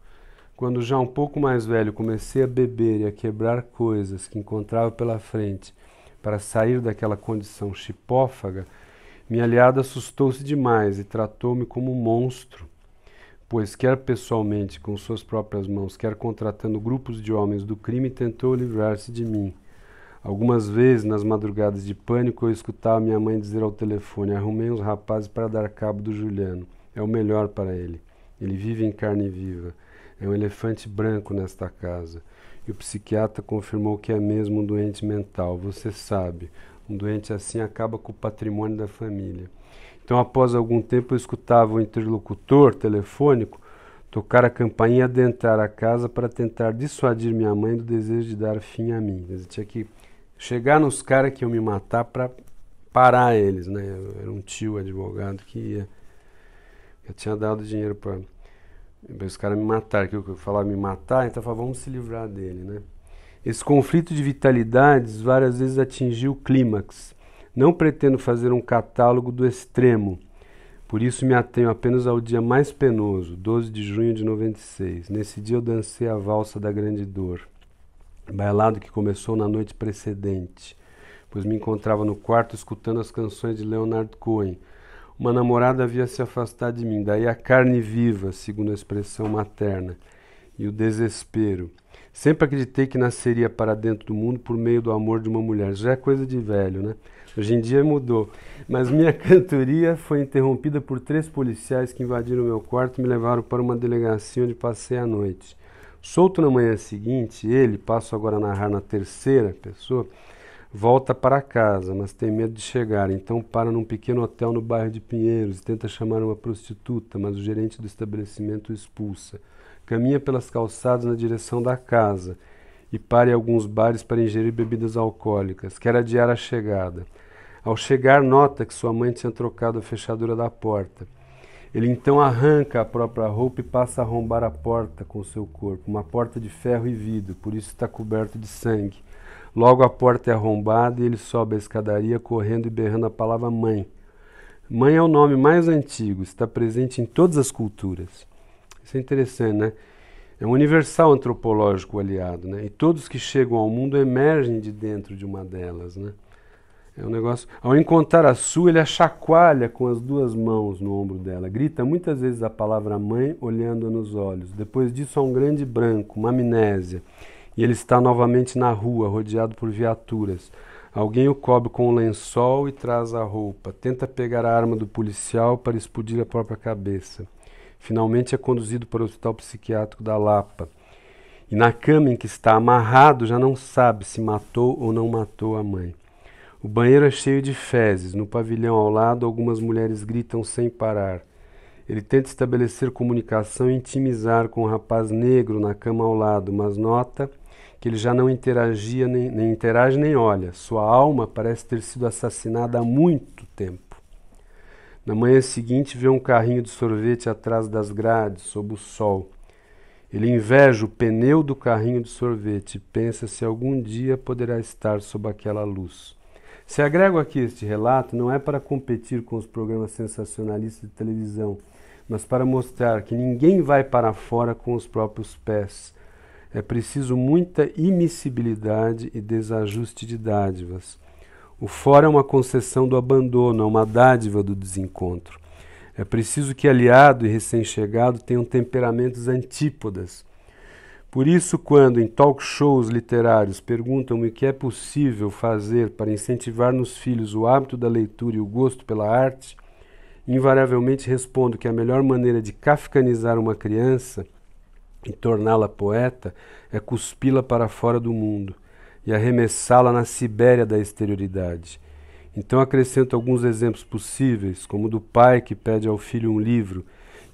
Quando já um pouco mais velho comecei a beber e a quebrar coisas que encontrava pela frente para sair daquela condição chipófaga, minha aliada assustou-se demais e tratou-me como um monstro, pois quer pessoalmente com suas próprias mãos, quer contratando grupos de homens do crime, tentou livrar-se de mim. Algumas vezes, nas madrugadas de pânico, eu escutava minha mãe dizer ao telefone: arrumei uns rapazes para dar cabo do Juliano. É o melhor para ele. Ele vive em carne viva. É um elefante branco nesta casa. E o psiquiatra confirmou que é mesmo um doente mental. Você sabe, um doente assim acaba com o patrimônio da família. Então, após algum tempo, eu escutava o interlocutor telefônico tocar a campainha e adentrar a casa para tentar dissuadir minha mãe do desejo de dar fim a mim. Eu tinha que chegar nos caras que iam me matar para parar eles, né? Eu era um tio advogado que ia. Eu tinha dado dinheiro para os caras me matarem, que eu falava me matar, então eu falava, vamos se livrar dele, né? Esse conflito de vitalidades várias vezes atingiu o clímax. Não pretendo fazer um catálogo do extremo, por isso me atenho apenas ao dia mais penoso, 12 de junho de 96. Nesse dia eu dancei a valsa da grande dor, bailado que começou na noite precedente, pois me encontrava no quarto escutando as canções de Leonard Cohen. Uma namorada havia se afastado de mim, daí a carne viva, segundo a expressão materna, e o desespero. Sempre acreditei que nasceria para dentro do mundo por meio do amor de uma mulher. Já é coisa de velho, né? Hoje em dia mudou. Mas minha cantoria foi interrompida por 3 policiais que invadiram meu quarto e me levaram para uma delegacia onde passei a noite. Solto na manhã seguinte, ele, passo agora a narrar na terceira pessoa, volta para casa, mas tem medo de chegar, então para num pequeno hotel no bairro de Pinheiros e tenta chamar uma prostituta, mas o gerente do estabelecimento o expulsa. Caminha pelas calçadas na direção da casa e para em alguns bares para ingerir bebidas alcoólicas. Quer adiar a chegada. Ao chegar, nota que sua mãe tinha trocado a fechadura da porta. Ele então arranca a própria roupa e passa a arrombar a porta com seu corpo, uma porta de ferro e vidro, por isso está coberto de sangue. Logo a porta é arrombada e ele sobe a escadaria correndo e berrando a palavra mãe. Mãe é o nome mais antigo, está presente em todas as culturas. Isso é interessante, né? É um universal antropológico aliado, né? E todos que chegam ao mundo emergem de dentro de uma delas, né? É um negócio. Ao encontrar a sua, ele a chacoalha com as duas mãos no ombro dela. Grita muitas vezes a palavra mãe, olhando-a nos olhos. Depois disso há um grande branco, uma amnésia. E ele está novamente na rua, rodeado por viaturas. Alguém o cobre com um lençol e traz a roupa. Tenta pegar a arma do policial para explodir a própria cabeça. Finalmente é conduzido para o hospital psiquiátrico da Lapa. E na cama em que está amarrado já não sabe se matou ou não matou a mãe. O banheiro é cheio de fezes. No pavilhão ao lado, algumas mulheres gritam sem parar. Ele tenta estabelecer comunicação e intimizar com o rapaz negro na cama ao lado, mas nota que ele já não interagia, nem interage nem olha. Sua alma parece ter sido assassinada há muito tempo. Na manhã seguinte, vê um carrinho de sorvete atrás das grades, sob o sol. Ele inveja o pneu do carrinho de sorvete e pensa se algum dia poderá estar sob aquela luz. Se agrego aqui este relato, não é para competir com os programas sensacionalistas de televisão, mas para mostrar que ninguém vai para fora com os próprios pés. É preciso muita imiscibilidade e desajuste de dádivas. O fora é uma concessão do abandono, é uma dádiva do desencontro. É preciso que aliado e recém-chegado tenham temperamentos antípodas. Por isso, quando em talk shows literários perguntam-me o que é possível fazer para incentivar nos filhos o hábito da leitura e o gosto pela arte, invariavelmente respondo que a melhor maneira de kafkanizar uma criança e torná-la poeta é cuspi-la para fora do mundo e arremessá-la na Sibéria da exterioridade. Então acrescento alguns exemplos possíveis, como o do pai que pede ao filho um livro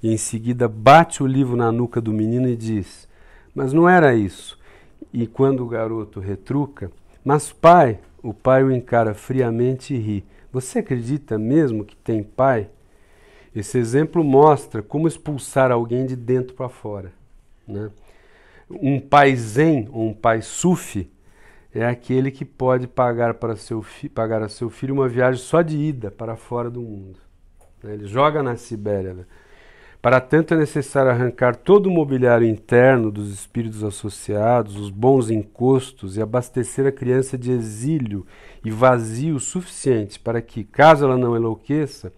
e em seguida bate o livro na nuca do menino e diz: mas não era isso. E quando o garoto retruca, mas pai, o pai o encara friamente e ri. Você acredita mesmo que tem pai? Esse exemplo mostra como expulsar alguém de dentro para fora, né? Um pai zen ou um pai sufi é aquele que pode pagar a seu filho uma viagem só de ida para fora do mundo. Ele joga na Sibéria, né? Para tanto é necessário arrancar todo o mobiliário interno dos espíritos associados, os bons encostos, e abastecer a criança de exílio e vazio suficiente para que, caso ela não enlouqueça,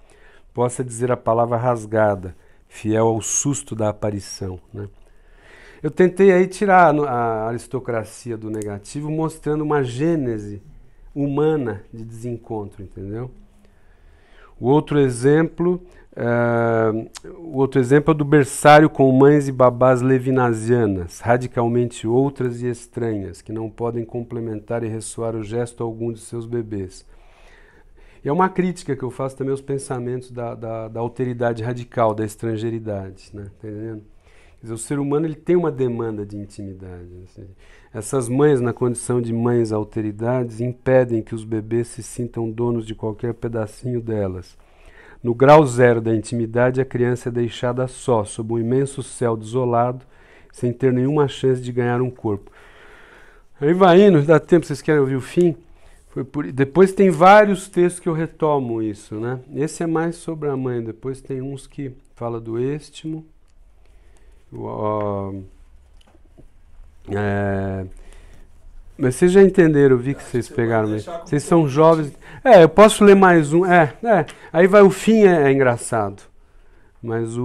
possa dizer a palavra rasgada, fiel ao susto da aparição, né? Eu tentei aí tirar a aristocracia do negativo, mostrando uma gênese humana de desencontro, entendeu? O outro exemplo é do berçário com mães e babás levinasianas, radicalmente outras e estranhas, que não podem complementar e ressoar o gesto algum de seus bebês. E é uma crítica que eu faço também aos pensamentos da alteridade radical, da estrangeiridade, né? Tá entendendo? Quer dizer, o ser humano ele tem uma demanda de intimidade. Assim. Essas mães, na condição de mães alteridades, impedem que os bebês se sintam donos de qualquer pedacinho delas. No grau zero da intimidade, a criança é deixada só, sob um imenso céu desolado, sem ter nenhuma chance de ganhar um corpo. Aí vai indo, dá tempo, vocês querem ouvir o fim? Depois tem vários textos que eu retomo isso, né? Esse é mais sobre a mãe, depois tem uns que falam do êstimo. Mas vocês já entenderam, eu vi que vocês pegaram. Vocês são jovens. Eu posso ler mais um. Aí vai o fim, é engraçado. Mas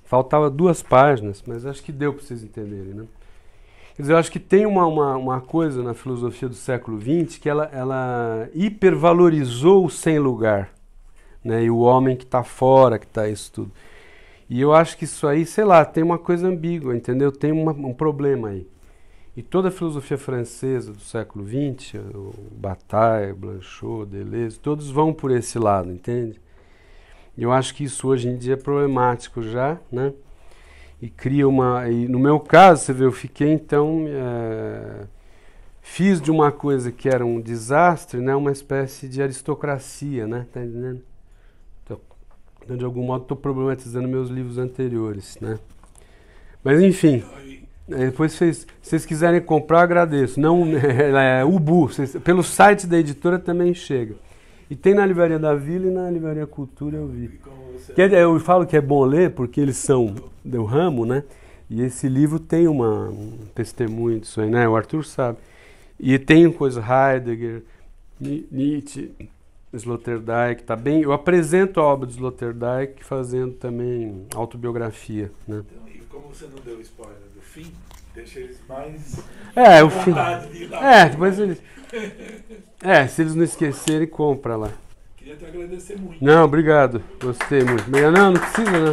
faltava 2 páginas, mas acho que deu para vocês entenderem, né? Quer dizer, eu acho que tem uma coisa na filosofia do século XX que ela hipervalorizou o sem lugar, né? E o homem que está fora, que está isso tudo. E eu acho que isso aí, sei lá, tem uma coisa ambígua, entendeu? Tem um problema aí. E toda a filosofia francesa do século XX, o Bataille, Blanchot, Deleuze, todos vão por esse lado, entende? E eu acho que isso hoje em dia é problemático já, né? E cria e no meu caso, você vê, eu fiquei então... fiz de uma coisa que era um desastre, né? Uma espécie de aristocracia, né? Tá entendendo? Então, de algum modo, estou problematizando meus livros anteriores, né? Mas, enfim... Depois, se vocês quiserem comprar, eu agradeço. Não, Ubu, pelo site da editora também chega. E tem na Livraria da Vila e na Livraria Cultura, eu vi. Eu falo que é bom ler, porque eles são do ramo, né? E esse livro tem um testemunho disso aí, né? O Arthur sabe. E tem coisa Heidegger, Nietzsche, Sloterdijk, tá bem. Eu apresento a obra de Sloterdijk fazendo também autobiografia, né? Então, e como você não deu spoiler do fim, deixa eles mais o fim. de ir lá. Depois eles. Se eles não esquecerem, compra lá. Queria te agradecer muito. Não, obrigado. Gostei muito. Não precisa, não.